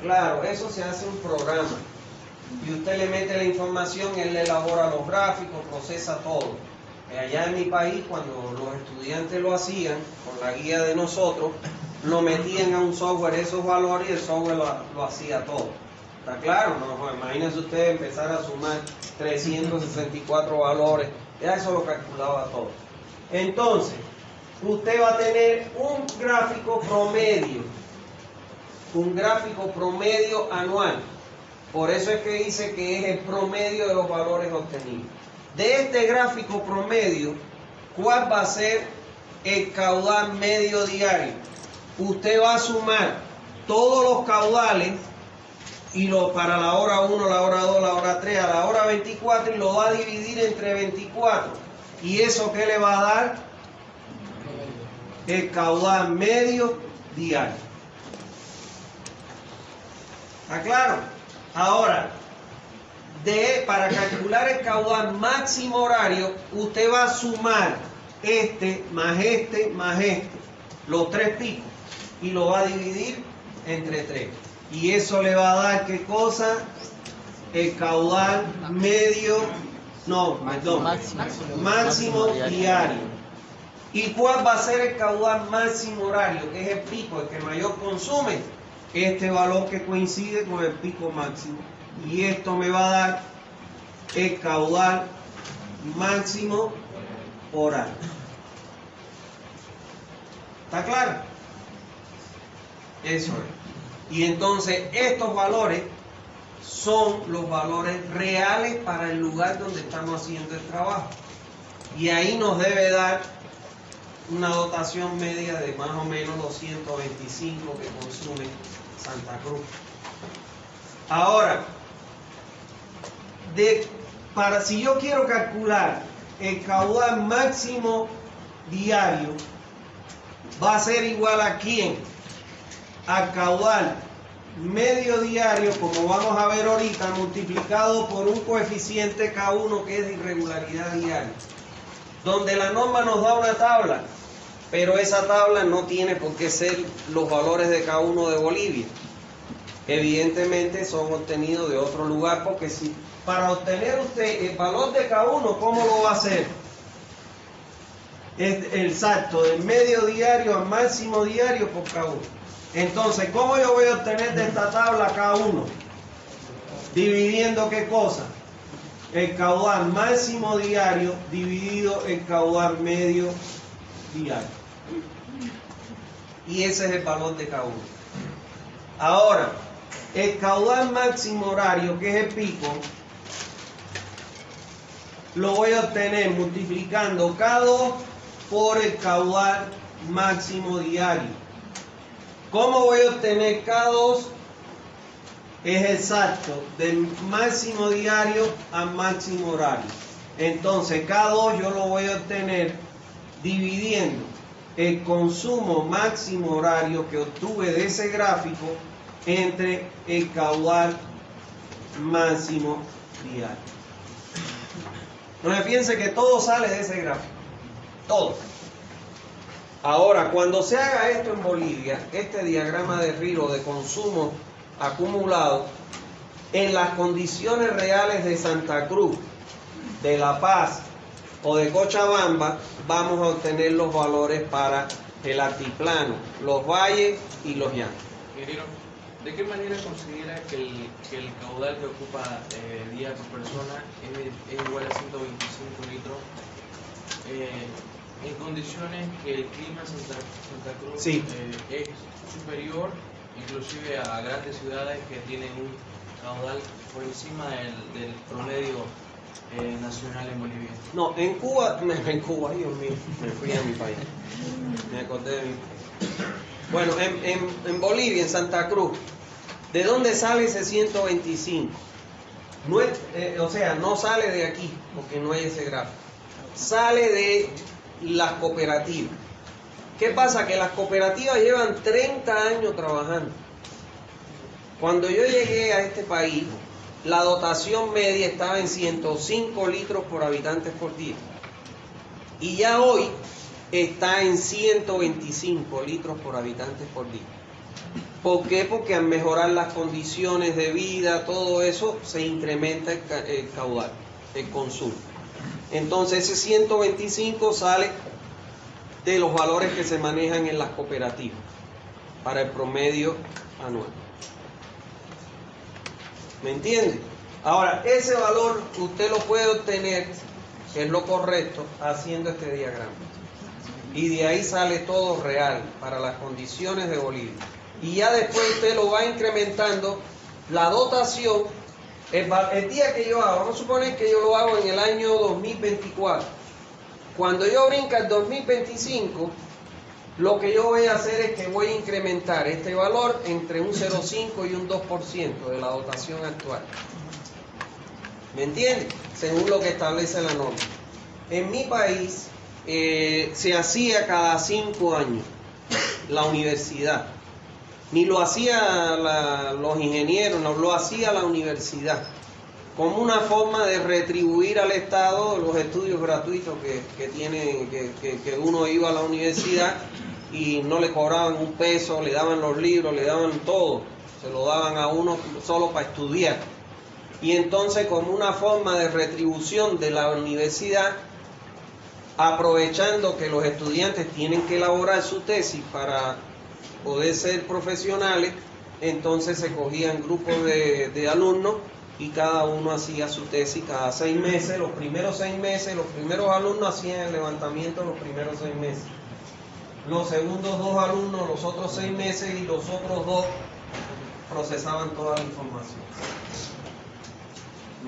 Claro, eso se hace un programa. Y usted le mete la información, él le elabora los gráficos, procesa todo. Allá en mi país, cuando los estudiantes lo hacían, con la guía de nosotros, lo metían a un software esos valores y el software lo hacía todo. ¿Está claro? No, pues imagínense usted empezar a sumar 364 valores, ya eso lo calculaba todo. Entonces, usted va a tener un gráfico promedio anual. Por eso es que dice que es el promedio de los valores obtenidos. De este gráfico promedio, ¿cuál va a ser el caudal medio diario? Usted va a sumar todos los caudales y para la hora 1, la hora 2, la hora 3, a la hora 24 y lo va a dividir entre 24. ¿Y eso qué le va a dar? El caudal medio diario. ¿Está claro? Ahora, para calcular el caudal máximo horario, usted va a sumar este, más los 3 picos, y lo va a dividir entre 3. Y eso le va a dar, ¿qué cosa? El caudal máximo diario. ¿Y cuál va a ser el caudal máximo horario? Que es el pico, el que mayor consume. Este valor que coincide con el pico máximo. Y esto me va a dar el caudal máximo horario. ¿Está claro? Eso es. Y entonces estos valores son los valores reales para el lugar donde estamos haciendo el trabajo. Y ahí nos debe dar una dotación media de más o menos los 125 que consume Santa Cruz. Ahora, si yo quiero calcular el caudal máximo diario, va a ser igual a ¿quién? Al caudal medio diario, como vamos a ver ahorita, multiplicado por un coeficiente K1 que es de irregularidad diaria, donde la norma nos da una tabla, pero esa tabla no tiene por qué ser los valores de K1 de Bolivia. Evidentemente son obtenidos de otro lugar, porque si para obtener usted el valor de K1, ¿cómo lo va a hacer? Es el salto del medio diario al máximo diario por K1. Entonces, ¿cómo yo voy a obtener de esta tabla K1? Dividiendo ¿qué cosa? El caudal máximo diario dividido el caudal medio diario. Y ese es el valor de K1. Ahora, el caudal máximo horario, que es el pico, lo voy a obtener multiplicando K2 por el caudal máximo diario. ¿Cómo voy a obtener K2? Es exacto, del máximo diario al máximo horario. Entonces K2 yo lo voy a obtener dividiendo el consumo máximo horario que obtuve de ese gráfico entre el caudal máximo diario. No se piense que todo sale de ese gráfico, todo. Ahora, cuando se haga esto en Bolivia, este diagrama de Río de consumo acumulado, en las condiciones reales de Santa Cruz, de La Paz o de Cochabamba, vamos a obtener los valores para el altiplano, los valles y los llanos. Ingeniero, ¿de qué manera considera que el caudal que ocupa día por persona es igual a 125 litros en condiciones que el clima en Santa Cruz Sí. es superior inclusive a grandes ciudades que tienen un caudal por encima del promedio nacional en Bolivia? No, en Cuba, Dios mío, me fui a mi país, me acordé de mi país. Bueno, en Bolivia, en Santa Cruz, ¿de dónde sale ese 125? No es, o sea, no sale de aquí, porque no hay ese gráfico. Sale de las cooperativas. ¿Qué pasa? Que las cooperativas llevan 30 años trabajando. Cuando yo llegué a este país, la dotación media estaba en 105 litros por habitantes por día. Y ya hoy está en 125 litros por habitantes por día. ¿Por qué? Porque al mejorar las condiciones de vida, todo eso, se incrementa el caudal, el consumo. Entonces ese 125 sale de los valores que se manejan en las cooperativas para el promedio anual. ¿Me entiende? Ahora, ese valor usted lo puede obtener, que es lo correcto, haciendo este diagrama. Y de ahí sale todo real para las condiciones de Bolivia. Y ya después usted lo va incrementando la dotación. El día que yo hago, vamos a suponer que yo lo hago en el año 2024. Cuando yo brinque al 2025, lo que yo voy a hacer es que voy a incrementar este valor entre un 0,5 y un 2% de la dotación actual. ¿Me entiende? Según lo que establece la norma. En mi país se hacía cada 5 años la universidad. Ni lo hacía los ingenieros, no lo hacía la universidad, como una forma de retribuir al Estado los estudios gratuitos que uno iba a la universidad y no le cobraban un peso, le daban los libros, le daban todo, se lo daban a uno solo para estudiar. Y entonces, como una forma de retribución de la universidad, aprovechando que los estudiantes tienen que elaborar su tesis para poder ser profesionales, entonces se cogían grupos de alumnos y cada uno hacía su tesis cada 6 meses. Los primeros 6 meses, los primeros alumnos hacían el levantamiento los primeros 6 meses. Los segundos 2 alumnos los otros 6 meses y los otros 2 procesaban toda la información.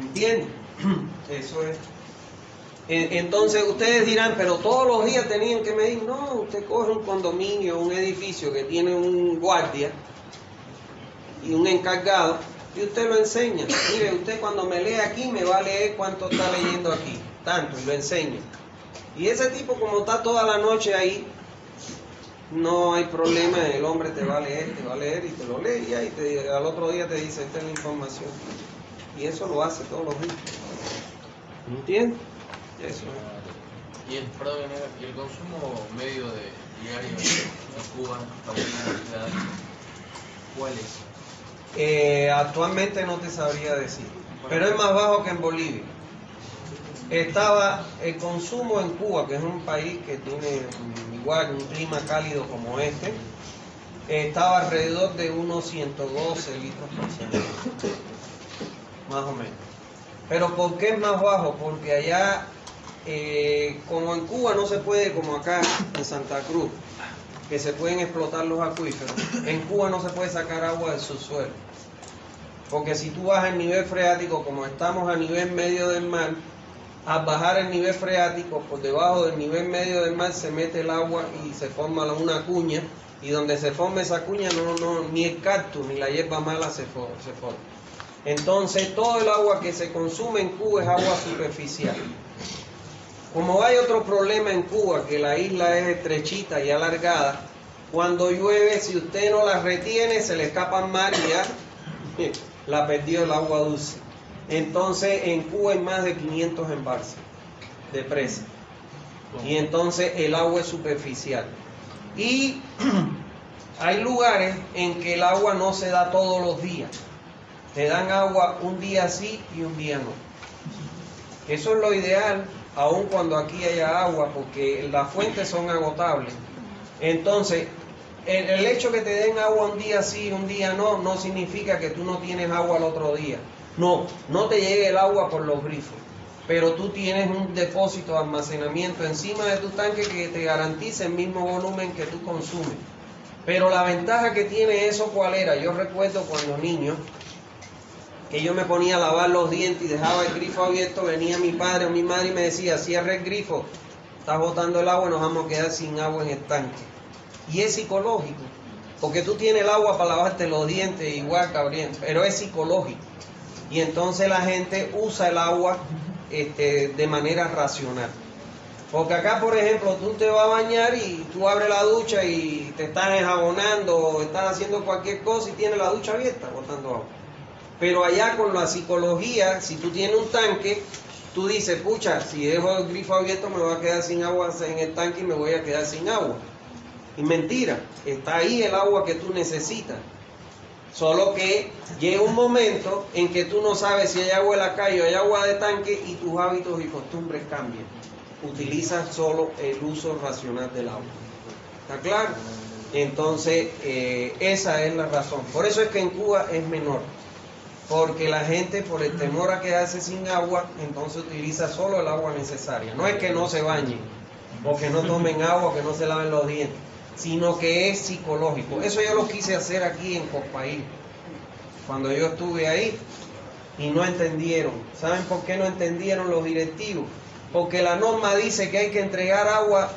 ¿Entienden? Eso es. Entonces ustedes dirán, pero todos los días tenían que medir. No, usted coge un condominio, un edificio que tiene un guardia y un encargado y usted lo enseña. Mire, usted cuando me lee aquí me va a leer cuánto está leyendo aquí, tanto, y lo enseña. Y ese tipo, como está toda la noche ahí, no hay problema, el hombre te va a leer y te lo lee y al otro día te dice, esta es la información. Y eso lo hace todos los días. ¿Entiendes? Eso. Y el consumo medio de diario en Cuba, ¿cuál es? Actualmente no te sabría decir, pero es más bajo que en Bolivia. Estaba el consumo en Cuba, que es un país que tiene igual un clima cálido como este, estaba alrededor de unos 112 litros por segundo, más o menos. Pero ¿por qué es más bajo? Porque allá, como en Cuba no se puede, como acá en Santa Cruz, que se pueden explotar los acuíferos, en Cuba no se puede sacar agua del subsuelo. Porque si tú vas al nivel freático, como estamos a nivel medio del mar, al bajar el nivel freático, por debajo del nivel medio del mar se mete el agua y se forma una cuña, y donde se forma esa cuña ni el cactus ni la hierba mala se forma. Entonces todo el agua que se consume en Cuba es agua superficial. Como hay otro problema en Cuba, que la isla es estrechita y alargada, cuando llueve, si usted no la retiene, se le escapa al mar y ya la perdió el agua dulce. Entonces en Cuba hay más de 500 embalses de presa, y entonces el agua es superficial. Y hay lugares en que el agua no se da todos los días. Te dan agua un día sí y un día no. Eso es lo ideal, aun cuando aquí haya agua, porque las fuentes son agotables. Entonces, el hecho que te den agua un día sí y un día no significa que tú no tienes agua al otro día. No te llegue el agua por los grifos, pero tú tienes un depósito de almacenamiento encima de tu tanque que te garantiza el mismo volumen que tú consumes. Pero la ventaja que tiene eso, ¿cuál era? Yo recuerdo cuando niño, que yo me ponía a lavar los dientes y dejaba el grifo abierto, venía mi padre o mi madre y me decía, cierra el grifo, estás botando el agua y nos vamos a quedar sin agua en el tanque. Y es psicológico, porque tú tienes el agua para lavarte los dientes igual, cabrón, pero es psicológico. Y entonces la gente usa el agua de manera racional. Porque acá, por ejemplo, tú te vas a bañar y tú abres la ducha y te estás enjabonando o estás haciendo cualquier cosa y tienes la ducha abierta botando agua. Pero allá con la psicología, si tú tienes un tanque, tú dices, pucha, si dejo el grifo abierto me voy a quedar sin agua en el tanque y me voy a quedar sin agua. Y mentira, está ahí el agua que tú necesitas. Solo que llega un momento en que tú no sabes si hay agua en la calle o hay agua de tanque y tus hábitos y costumbres cambian. Utilizas solo el uso racional del agua. ¿Está claro? Entonces, esa es la razón. Por eso es que en Cuba es menor. Porque la gente, por el temor a quedarse sin agua, entonces utiliza solo el agua necesaria. No es que no se bañen, o que no tomen agua, o que no se laven los dientes, sino que es psicológico. Eso yo lo quise hacer aquí en Copaí, cuando yo estuve ahí, y no entendieron. ¿Saben por qué no entendieron los directivos? Porque la norma dice que hay que entregar agua,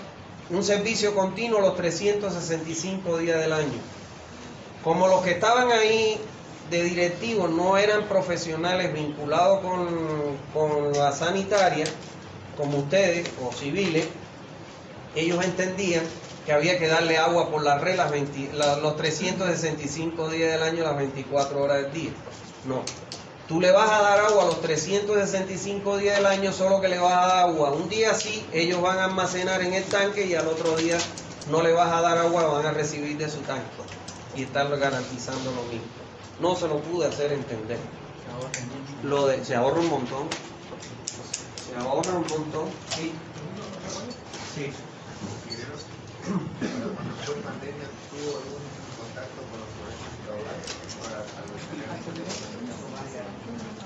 un servicio continuo los 365 días del año. Como los que estaban ahí de directivos no eran profesionales vinculados con la sanitaria, como ustedes, o civiles, ellos entendían que había que darle agua por la red los 365 días del año, las 24 horas del día. No, tú le vas a dar agua a los 365 días del año, solo que le vas a dar agua un día sí, ellos van a almacenar en el tanque y al otro día no le vas a dar agua, lo van a recibir de su tanque y estar garantizando lo mismo. No se lo pude hacer entender. Se ahorra un montón. Se ahorra un montón. Sí. Sí.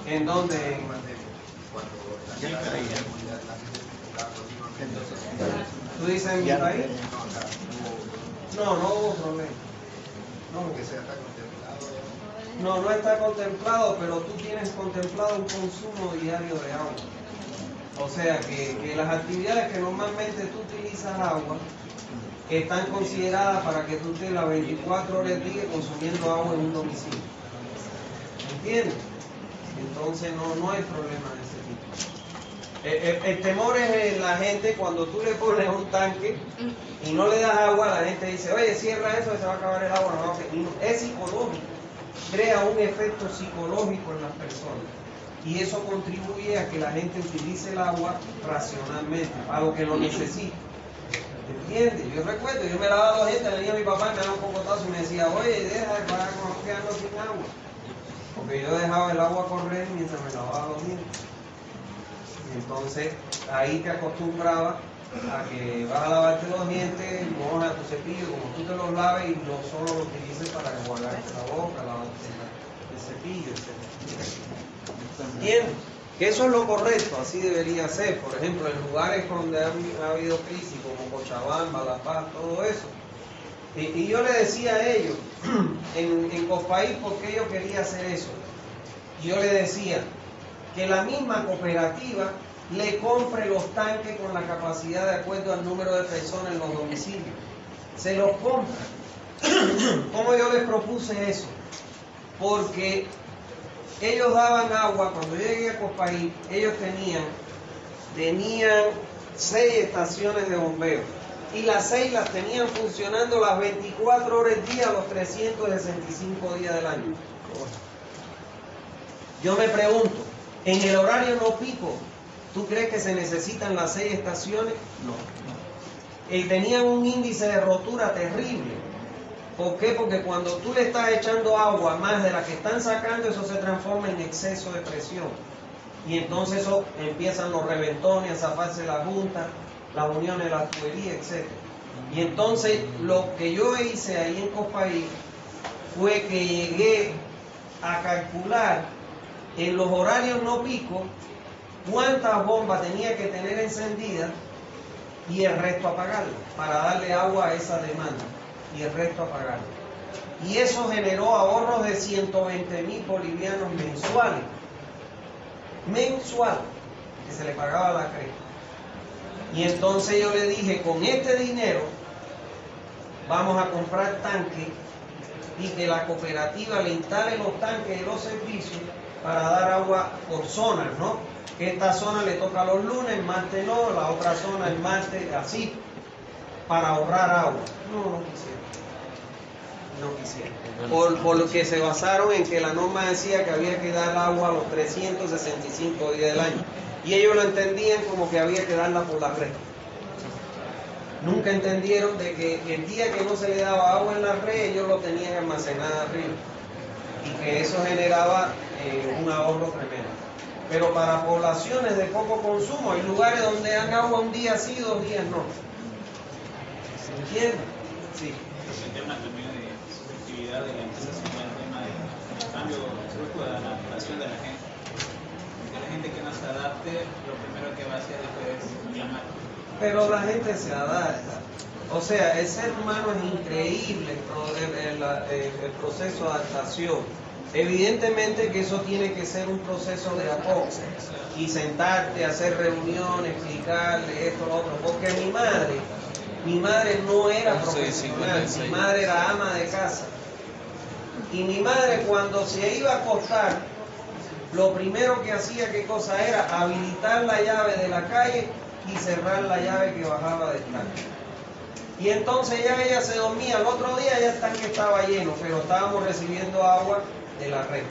¿En dónde? ¿Tú dices en mi país? No hubo problema. No está contemplado, pero tú tienes contemplado un consumo diario de agua. O sea que las actividades que normalmente tú utilizas agua están consideradas para que tú estés las 24 horas del día consumiendo agua en un domicilio. ¿Entiendes? Entonces no hay problema de ese tipo. El temor es la gente cuando tú le pones un tanque y no le das agua, la gente dice, oye, cierra eso, se va a acabar el agua. No, es psicológico, crea un efecto psicológico en las personas. Y eso contribuye a que la gente utilice el agua racionalmente, a lo que lo necesita. ¿Entiendes? Yo recuerdo, yo me lavaba los dientes, venía mi papá, me daba un cocotazo y me decía, oye, deja para quedarnos sin agua. Porque yo dejaba el agua correr mientras me lavaba los dientes. Entonces, ahí te acostumbraba a que vas a lavarte los dientes, mojas tu cepillo, como tú te los laves y no solo lo utilices para enjuagarte la boca, lavarte el cepillo, etc. ¿Entiendes? Que eso es lo correcto, así debería ser. Por ejemplo, en lugares donde ha habido crisis, como Cochabamba, La Paz, todo eso. Y yo le decía a ellos, en Copaí, ¿por qué yo quería hacer eso? Yo le decía que la misma cooperativa le compre los tanques con la capacidad de acuerdo al número de personas en los domicilios. Se los compra. ¿Cómo yo les propuse eso? Porque ellos daban agua, cuando yo llegué a Copaí, ellos tenían 6 estaciones de bombeo. Y las 6 las tenían funcionando las 24 horas del día, los 365 días del año. Yo me pregunto, en el horario no pico, ¿tú crees que se necesitan las 6 estaciones? No. Y tenían un índice de rotura terrible. ¿Por qué? Porque cuando tú le estás echando agua más de la que están sacando, eso se transforma en exceso de presión. Y entonces eso empiezan los reventones, a zafarse la junta, las uniones, las tuberías, etc. Y entonces lo que yo hice ahí en Copaí fue que llegué a calcular en los horarios no pico cuántas bombas tenía que tener encendidas y el resto apagarlas para darle agua a esa demanda y el resto apagarla. Y eso generó ahorros de 120.000 bolivianos mensuales, que se le pagaba la cresta. Y entonces yo le dije, con este dinero vamos a comprar tanques y que la cooperativa le instale los tanques y los servicios para dar agua por zonas, ¿no? Que esta zona le toca los lunes, el martes no, la otra zona el martes, así, para ahorrar agua. No quisieron. Por lo que se basaron en que la norma decía que había que dar agua a los 365 días del año. Y ellos lo entendían como que había que darla por la red. Nunca entendieron de que el día que no se le daba agua en la red, ellos lo tenían almacenada arriba. Y que eso generaba un ahorro tremendo. Pero para poblaciones de poco consumo, hay lugares donde dan agua un día sí, 2 días no. ¿Se entiende? Sí. El tema también de subjetividad de la empresa sobre el tema del cambio brusco de la adaptación de la gente. Porque la gente que no se adapte, lo primero que va a hacer es llamar. Pero la gente se adapta. O sea, el ser humano es increíble el proceso de adaptación. Evidentemente que eso tiene que ser un proceso de a poco. Y sentarte, hacer reuniones, explicarle esto, lo otro. Porque mi madre no era profesional, mi madre era ama de casa. Y mi madre cuando se iba a acostar, lo primero que hacía, ¿qué cosa era? Habilitar la llave de la calle y cerrar la llave que bajaba del tanque. Y entonces ya ella se dormía, el otro día ya el tanque estaba lleno, pero estábamos recibiendo agua de la red.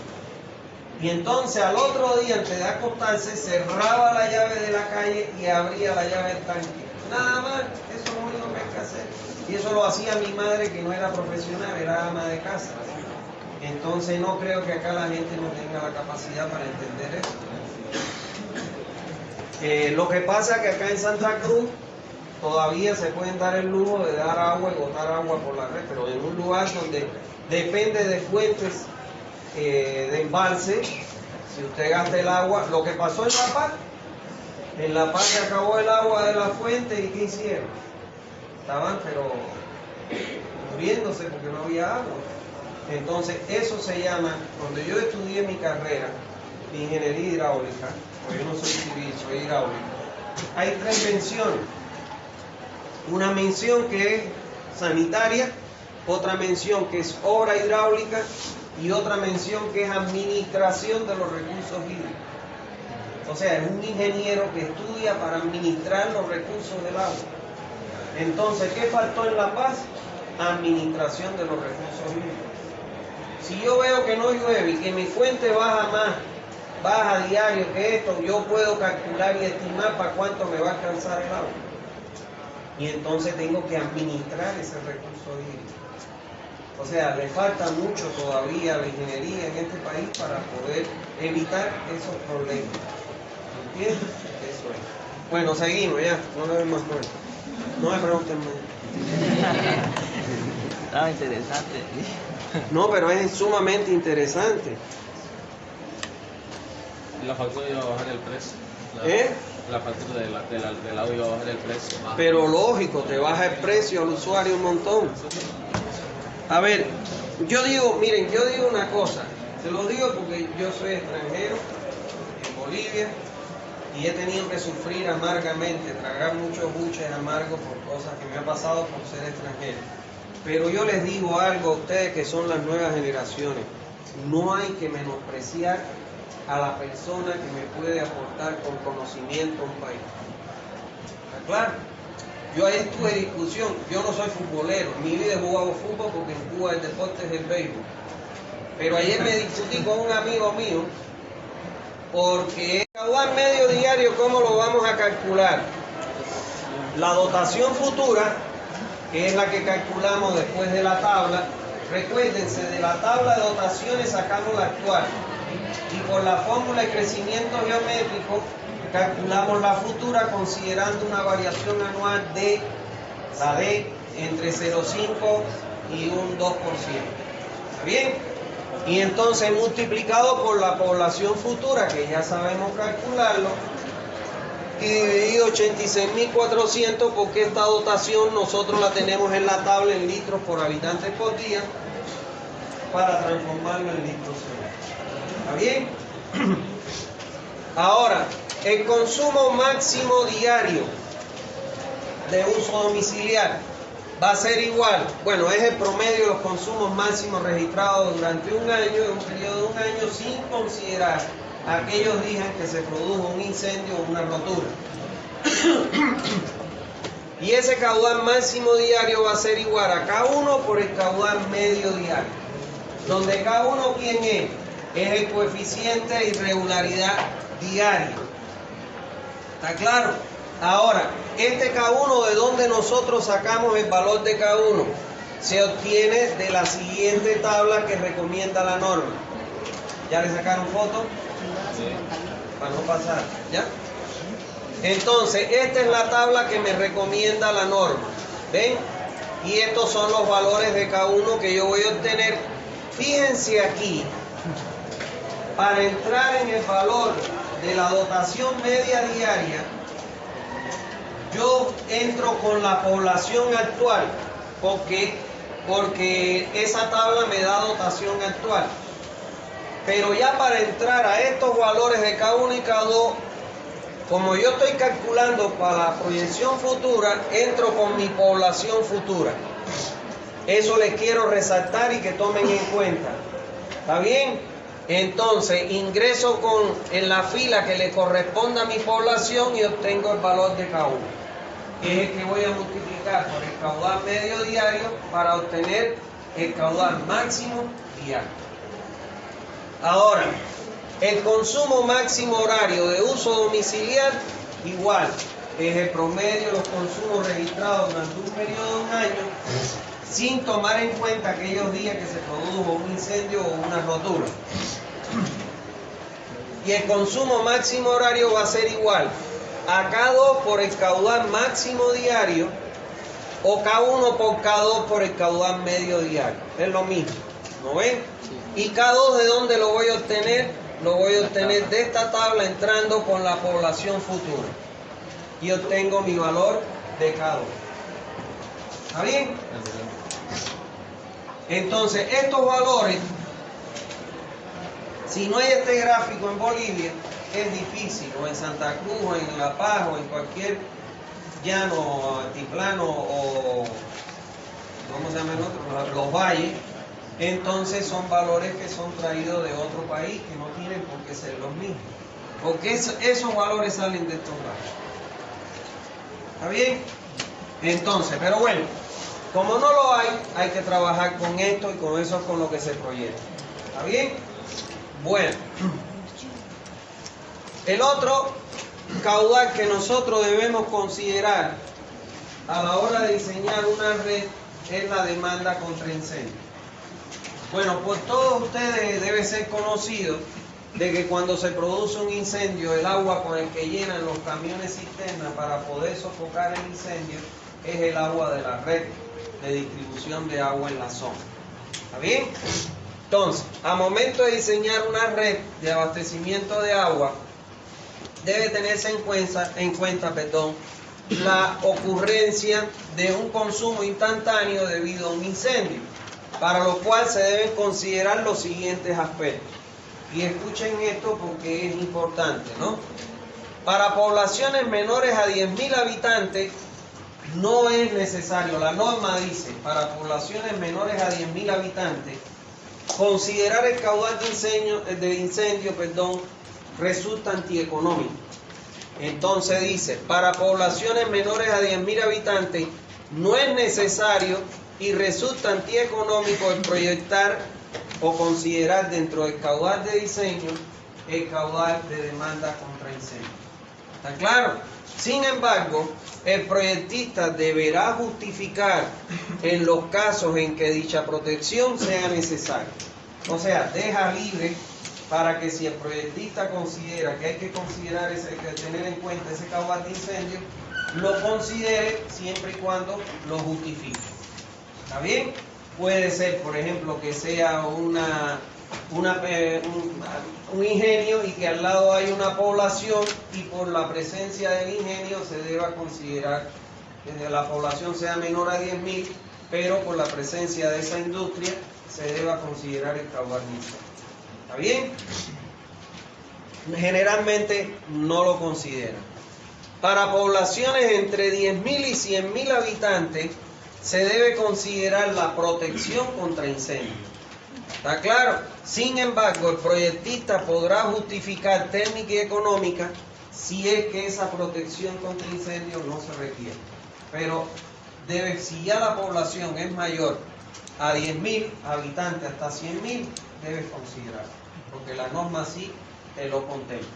Y entonces al otro día, antes de acostarse, cerraba la llave de la calle y abría la llave del tanque. Nada más, eso es lo único que hay que hacer. Y eso lo hacía mi madre, que no era profesional, era ama de casa. Entonces no creo que acá la gente no tenga la capacidad para entender eso. Lo que pasa es que acá en Santa Cruz todavía se pueden dar el lujo de dar agua y botar agua por la red, pero en un lugar donde depende de fuentes de embalse, si usted gasta el agua, lo que pasó en La Paz se acabó el agua de la fuente y ¿qué hicieron? Estaban pero muriéndose porque no había agua. Entonces eso se llama, cuando yo estudié mi carrera de ingeniería hidráulica, porque yo no soy civil, soy hidráulico, hay 3 menciones. Una mención que es sanitaria, otra mención que es obra hidráulica y otra mención que es administración de los recursos hídricos. O sea, es un ingeniero que estudia para administrar los recursos del agua. Entonces, ¿qué faltó en La Paz? Administración de los recursos hídricos. Si yo veo que no llueve y que mi fuente baja a diario que esto, yo puedo calcular y estimar para cuánto me va a alcanzar el agua. Y entonces tengo que administrar ese recurso hídrico. O sea, le falta mucho todavía a la ingeniería en este país para poder evitar esos problemas. ¿Entiendes? Eso es. Bueno, seguimos ya, no le doy más cuenta. No me pregunten más. Estaba interesante. No, pero es sumamente interesante. La factura iba a bajar el precio. La factura del audio iba a bajar el precio. Pero lógico, te baja el precio al usuario un montón. A ver, yo digo una cosa. Se lo digo porque yo soy extranjero en Bolivia y he tenido que sufrir amargamente, tragar muchos buches amargos por cosas que me han pasado por ser extranjero. Pero yo les digo algo a ustedes que son las nuevas generaciones, no hay que menospreciar a la persona que me puede aportar con conocimiento a un país. ¿Está claro? Yo ahí estuve en discusión, yo no soy futbolero, en mi vida he jugado fútbol porque en Cuba el deporte es el béisbol. Pero ayer me discutí con un amigo mío porque el caudal medio diario, ¿cómo lo vamos a calcular? La dotación futura, que es la que calculamos después de la tabla, recuérdense, de la tabla de dotaciones sacamos la actual y por la fórmula de crecimiento geométrico calculamos la futura considerando una variación anual de la D entre 0,5 y un 2%. ¿Está bien? Y entonces multiplicado por la población futura, que ya sabemos calcularlo, y dividido 86.400 porque esta dotación nosotros la tenemos en la tabla en litros por habitantes por día para transformarlo en litros. ¿Está bien? Ahora, el consumo máximo diario de uso domiciliar va a ser igual, bueno, es el promedio de los consumos máximos registrados durante un año, en un periodo de un año, sin considerar aquellos días que se produjo un incendio o una rotura. Y ese caudal máximo diario va a ser igual a K1 por el caudal medio diario, donde K1 ¿quién es? Es el coeficiente de irregularidad diario. ¿Está claro? Ahora, este K1, ¿de dónde nosotros sacamos el valor de K1? Se obtiene de la siguiente tabla que recomienda la norma. ¿Ya le sacaron foto? Sí. Para no pasar, ¿ya? Entonces, esta es la tabla que me recomienda la norma. ¿Ven? Y estos son los valores de K1 que yo voy a obtener. Fíjense aquí, para entrar en el valor de la dotación media diaria, yo entro con la población actual, porque esa tabla me da dotación actual. Pero ya para entrar a estos valores de K1 y K2, como yo estoy calculando para la proyección futura, entro con mi población futura. Eso les quiero resaltar y que tomen en cuenta. ¿Está bien? Entonces ingreso en la fila que le corresponda a mi población y obtengo el valor de K1, que es el que voy a multiplicar por el caudal medio diario para obtener el caudal máximo diario. Ahora, el consumo máximo horario de uso domiciliar, igual, es el promedio de los consumos registrados durante un periodo de un año, sin tomar en cuenta aquellos días que se produjo un incendio o una rotura. Y el consumo máximo horario va a ser igual a K2 por el caudal máximo diario o K1 por K2 por el caudal medio diario. Es lo mismo, ¿no ven? Y K2, ¿de dónde lo voy a obtener? Lo voy a obtener de esta tabla entrando con la población futura. Y obtengo mi valor de K2. ¿Está bien? Entonces, estos valores, si no hay este gráfico en Bolivia, es difícil, o en Santa Cruz, o en La Paz, o en cualquier llano, altiplano, o ¿cómo se llama el otro? Los valles. Entonces son valores que son traídos de otro país, que no tienen por qué ser los mismos. Porque esos valores salen de estos valores. ¿Está bien? Entonces, pero bueno, como no lo hay, hay que trabajar con esto y con eso es con lo que se proyecta. ¿Está bien? Bueno, el otro caudal que nosotros debemos considerar a la hora de diseñar una red es la demanda contra incendio. Bueno, por todos ustedes debe ser conocido de que cuando se produce un incendio, el agua con el que llenan los camiones cisterna para poder sofocar el incendio es el agua de la red de distribución de agua en la zona. ¿Está bien? Entonces, a momento de diseñar una red de abastecimiento de agua, debe tenerse en cuenta, la ocurrencia de un consumo instantáneo debido a un incendio, para lo cual se deben considerar los siguientes aspectos. Y escuchen esto porque es importante, ¿no? Para poblaciones menores a 10.000 habitantes no es necesario. La norma dice, para poblaciones menores a 10.000 habitantes, considerar el caudal de incendio, resulta antieconómico. Entonces dice, para poblaciones menores a 10.000 habitantes no es necesario y resulta antieconómico el proyectar o considerar dentro del caudal de diseño el caudal de demanda contra incendio. ¿Está claro? Sin embargo, el proyectista deberá justificar en los casos en que dicha protección sea necesaria. O sea, deja libre para que si el proyectista considera que hay que considerar que tener en cuenta ese caudal de incendio, lo considere siempre y cuando lo justifique. ¿Está bien? Puede ser, por ejemplo, que sea un ingenio y que al lado hay una población y por la presencia del ingenio se deba considerar que la población sea menor a 10.000, pero por la presencia de esa industria se deba considerar el caudal de incendio. ¿Está bien? Generalmente no lo consideran. Para poblaciones entre 10.000 y 100.000 habitantes se debe considerar la protección contra incendios. ¿Está claro? Sin embargo, el proyectista podrá justificar técnica y económica si es que esa protección contra incendios no se requiere. Pero si ya la población es mayor a 10.000 habitantes hasta 100.000, debes considerar, porque la norma sí te lo contempla.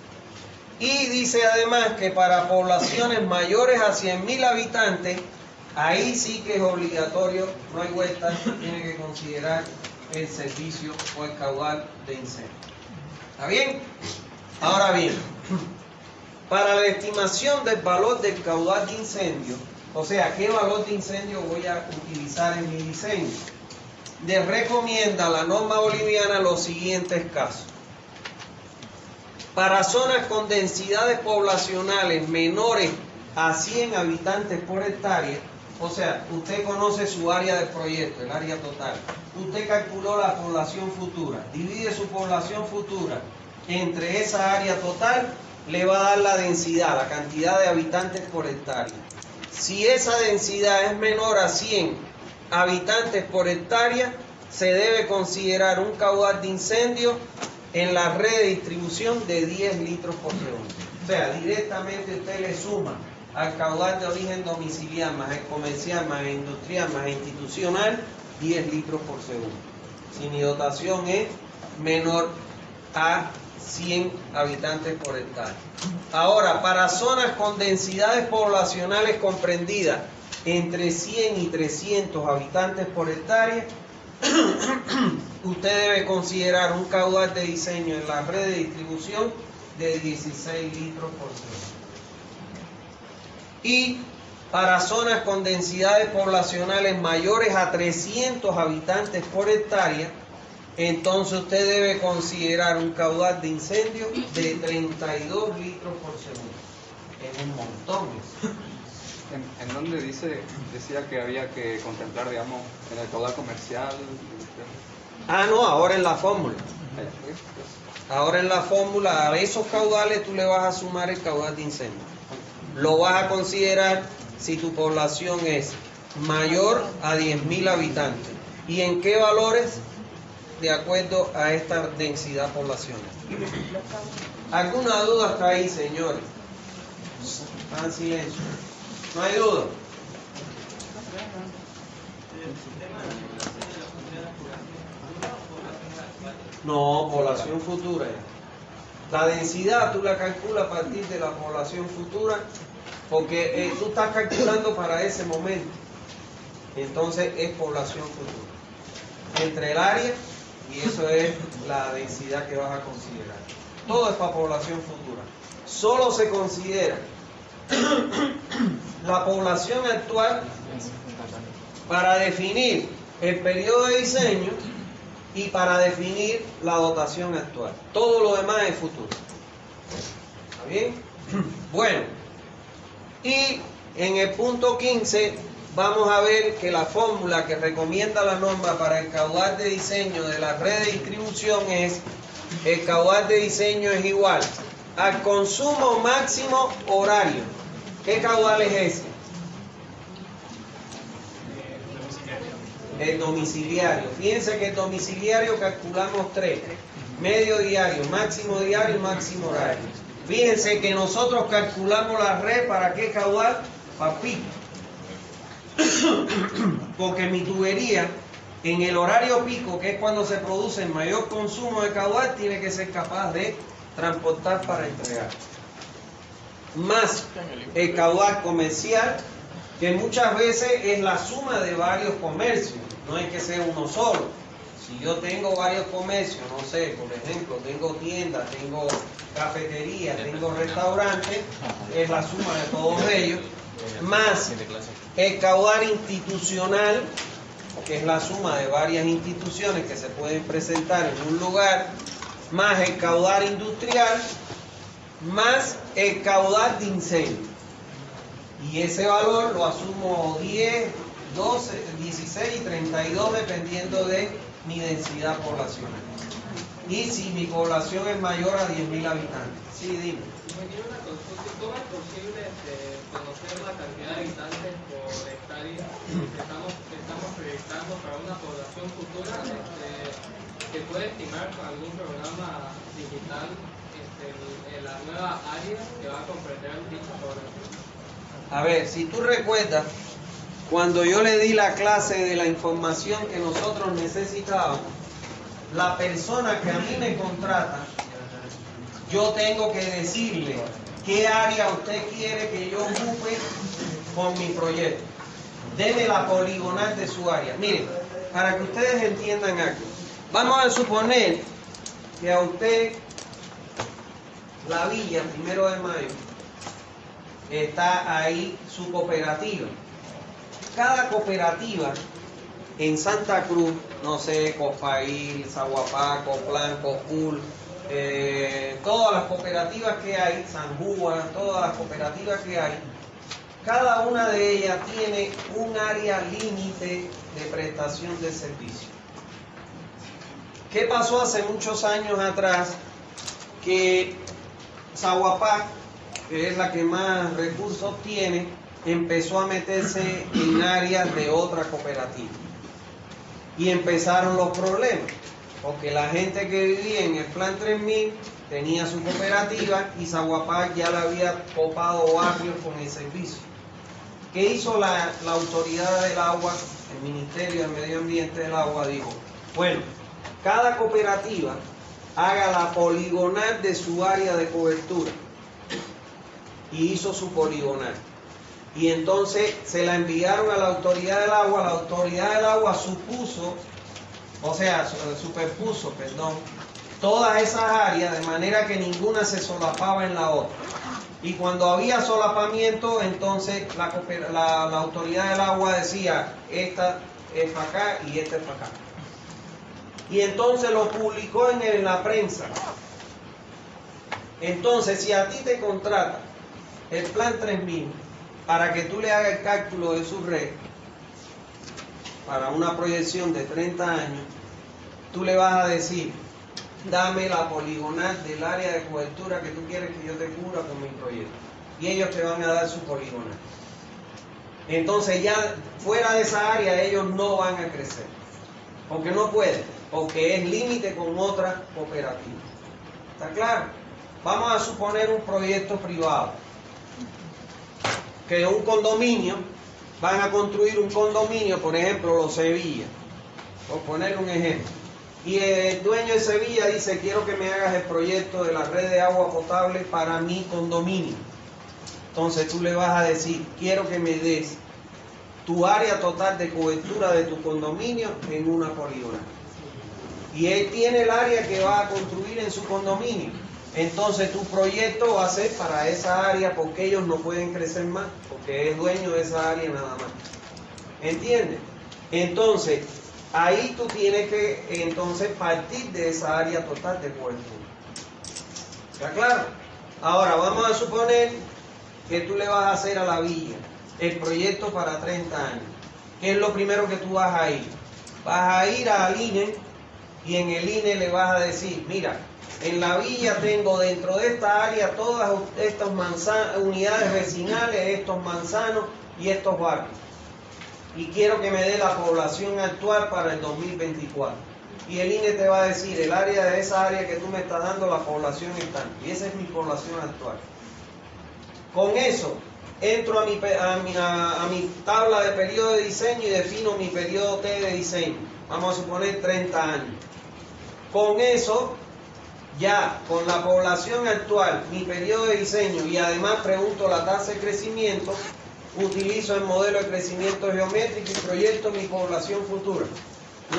Y dice además que para poblaciones mayores a 100.000 habitantes, ahí sí que es obligatorio, no hay vuelta, tiene que considerar el servicio o el caudal de incendio. ¿Está bien? Ahora bien, para la estimación del valor del caudal de incendio, o sea, ¿qué valor de incendio voy a utilizar en mi diseño? Le recomienda la norma boliviana los siguientes casos. Para zonas con densidades poblacionales menores a 100 habitantes por hectárea, o sea, usted conoce su área de proyecto, el área total. Usted calculó la población futura, divide su población futura entre esa área total, le va a dar la densidad, la cantidad de habitantes por hectárea. Si esa densidad es menor a 100 habitantes por hectárea, se debe considerar un caudal de incendio en la red de distribución de 10 litros por segundo. O sea, directamente usted le suma al caudal de origen domiciliar, más el comercial, más el industrial, más el institucional, 10 litros por segundo. Si mi dotación es menor a 100 habitantes por hectárea. Ahora, para zonas con densidades poblacionales comprendidas entre 100 y 300 habitantes por hectárea, usted debe considerar un caudal de diseño en la red de distribución de 16 litros por segundo. Y para zonas con densidades poblacionales mayores a 300 habitantes por hectárea, entonces usted debe considerar un caudal de incendio de 32 litros por segundo. Es un montón eso. ¿En dónde decía que había que contemplar, digamos, en el caudal comercial? Ah, no, ahora en la fórmula. Ahora en la fórmula, a esos caudales tú le vas a sumar el caudal de incendio. Lo vas a considerar si tu población es mayor a 10.000 habitantes. ¿Y en qué valores? De acuerdo a esta densidad poblacional. ¿Alguna duda hasta ahí, señores? Están en silencio. ¿No hay duda? No, población futura. La densidad tú la calculas a partir de la población futura, porque tú estás calculando para ese momento. Entonces es población futura. Entre el área, y eso es la densidad que vas a considerar. Todo es para población futura. Solo se considera la población actual para definir el periodo de diseño y para definir la dotación actual. Todo lo demás es futuro. ¿Está bien? Bueno, y en el punto 15 vamos a ver que la fórmula que recomienda la norma para el caudal de diseño de la red de distribución es: el caudal de diseño es igual al consumo máximo horario. ¿Qué caudal es ese? El domiciliario. Fíjense que el domiciliario calculamos 3. Medio diario, máximo diario y máximo horario. Fíjense que nosotros calculamos la red para qué caudal, para pico. Porque mi tubería en el horario pico, que es cuando se produce el mayor consumo de caudal, tiene que ser capaz de transportar para entregar. Más el caudal comercial, que muchas veces es la suma de varios comercios, no hay que ser uno solo. Si yo tengo varios comercios, no sé, por ejemplo, tengo tiendas, tengo cafeterías, tengo restaurantes, es la suma de todos ellos, más el caudal institucional, que es la suma de varias instituciones que se pueden presentar en un lugar, más el caudal industrial, más el caudal de incendio. Y ese valor lo asumo 10, 12, 16 y 32 dependiendo de mi densidad poblacional. Y si mi población es mayor a 10.000 habitantes. Sí, dime. Me quiero una consulta. ¿Cómo es posible conocer la cantidad de habitantes por hectárea que estamos proyectando para una población futura? ¿Se puede estimar con algún programa digital la nueva área que va a comprender dicha población? A ver, si tú recuerdas, cuando yo le di la clase de la información que nosotros necesitábamos, la persona que a mí me contrata, yo tengo que decirle qué área usted quiere que yo ocupe con mi proyecto. Deme la poligonal de su área. Miren, para que ustedes entiendan algo, vamos a suponer que a usted la villa, 1 de mayo, está ahí su cooperativa. Cada cooperativa en Santa Cruz, no sé, Copail, Zaguapá, Coplan, Cocul, todas las cooperativas que hay, San Juan, todas las cooperativas que hay, cada una de ellas tiene un área límite de prestación de servicio. ¿Qué pasó hace muchos años atrás? Que Zaguapá, que es la que más recursos tiene, empezó a meterse en áreas de otra cooperativa. Y empezaron los problemas, porque la gente que vivía en el Plan 3000 tenía su cooperativa y Zaguapá ya la había copado barrios con el servicio. ¿Qué hizo la autoridad del agua, el Ministerio del Medio Ambiente del Agua? Dijo, bueno, cada cooperativa haga la poligonal de su área de cobertura. Y hizo su poligonal. Y entonces se la enviaron a la autoridad del agua. La autoridad del agua superpuso, todas esas áreas de manera que ninguna se solapaba en la otra. Y cuando había solapamiento, entonces la autoridad del agua decía, esta es para acá y esta es para acá. Y entonces lo publicó en la prensa. Entonces, si a ti te contrata el Plan 3000 para que tú le hagas el cálculo de su red para una proyección de 30 años, tú le vas a decir, dame la poligonal del área de cobertura que tú quieres que yo te cubra con mi proyecto. Y ellos te van a dar su poligonal. Entonces ya fuera de esa área ellos no van a crecer. Porque no pueden, porque es límite con otra cooperativa. ¿Está claro? Vamos a suponer un proyecto privado. Que un condominio, van a construir un condominio, por ejemplo, Los Sevilla, por poner un ejemplo. Y el dueño de Sevilla dice, quiero que me hagas el proyecto de la red de agua potable para mi condominio. Entonces tú le vas a decir, quiero que me des tu área total de cobertura de tu condominio en una poligonal. Y él tiene el área que va a construir en su condominio. Entonces tu proyecto va a ser para esa área porque ellos no pueden crecer más, porque es dueño de esa área nada más. ¿Entiendes? Entonces, ahí tú tienes que partir de esa área total de cobertura. ¿Está claro? Ahora vamos a suponer que tú le vas a hacer a la villa el proyecto para 30 años. ¿Qué es lo primero que tú vas a ir? Vas a ir al INE y en el INE le vas a decir, mira, En la villa tengo dentro de esta área todas estas unidades vecinales, estos manzanos y estos barrios. Y quiero que me dé la población actual para el 2024. Y el INE te va a decir, el área de esa área que tú me estás dando, la población es tal. Y esa es mi población actual. Con eso, entro a mi tabla de periodo de diseño y defino mi periodo T de diseño. Vamos a suponer 30 años. Con eso, ya con la población actual, mi periodo de diseño y además pregunto la tasa de crecimiento, utilizo el modelo de crecimiento geométrico y proyecto mi población futura.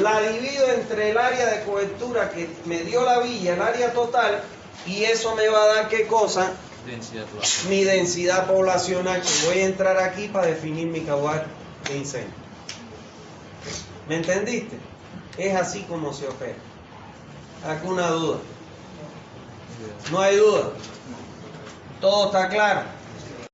La divido entre el área de cobertura que me dio la villa, el área total, y eso me va a dar ¿qué cosa? Densidad poblacional. Mi densidad poblacional, que voy a entrar aquí para definir mi caudal de incendio. ¿Me entendiste? Es así como se opera. ¿Alguna duda? ¿No hay duda? ¿Todo está claro?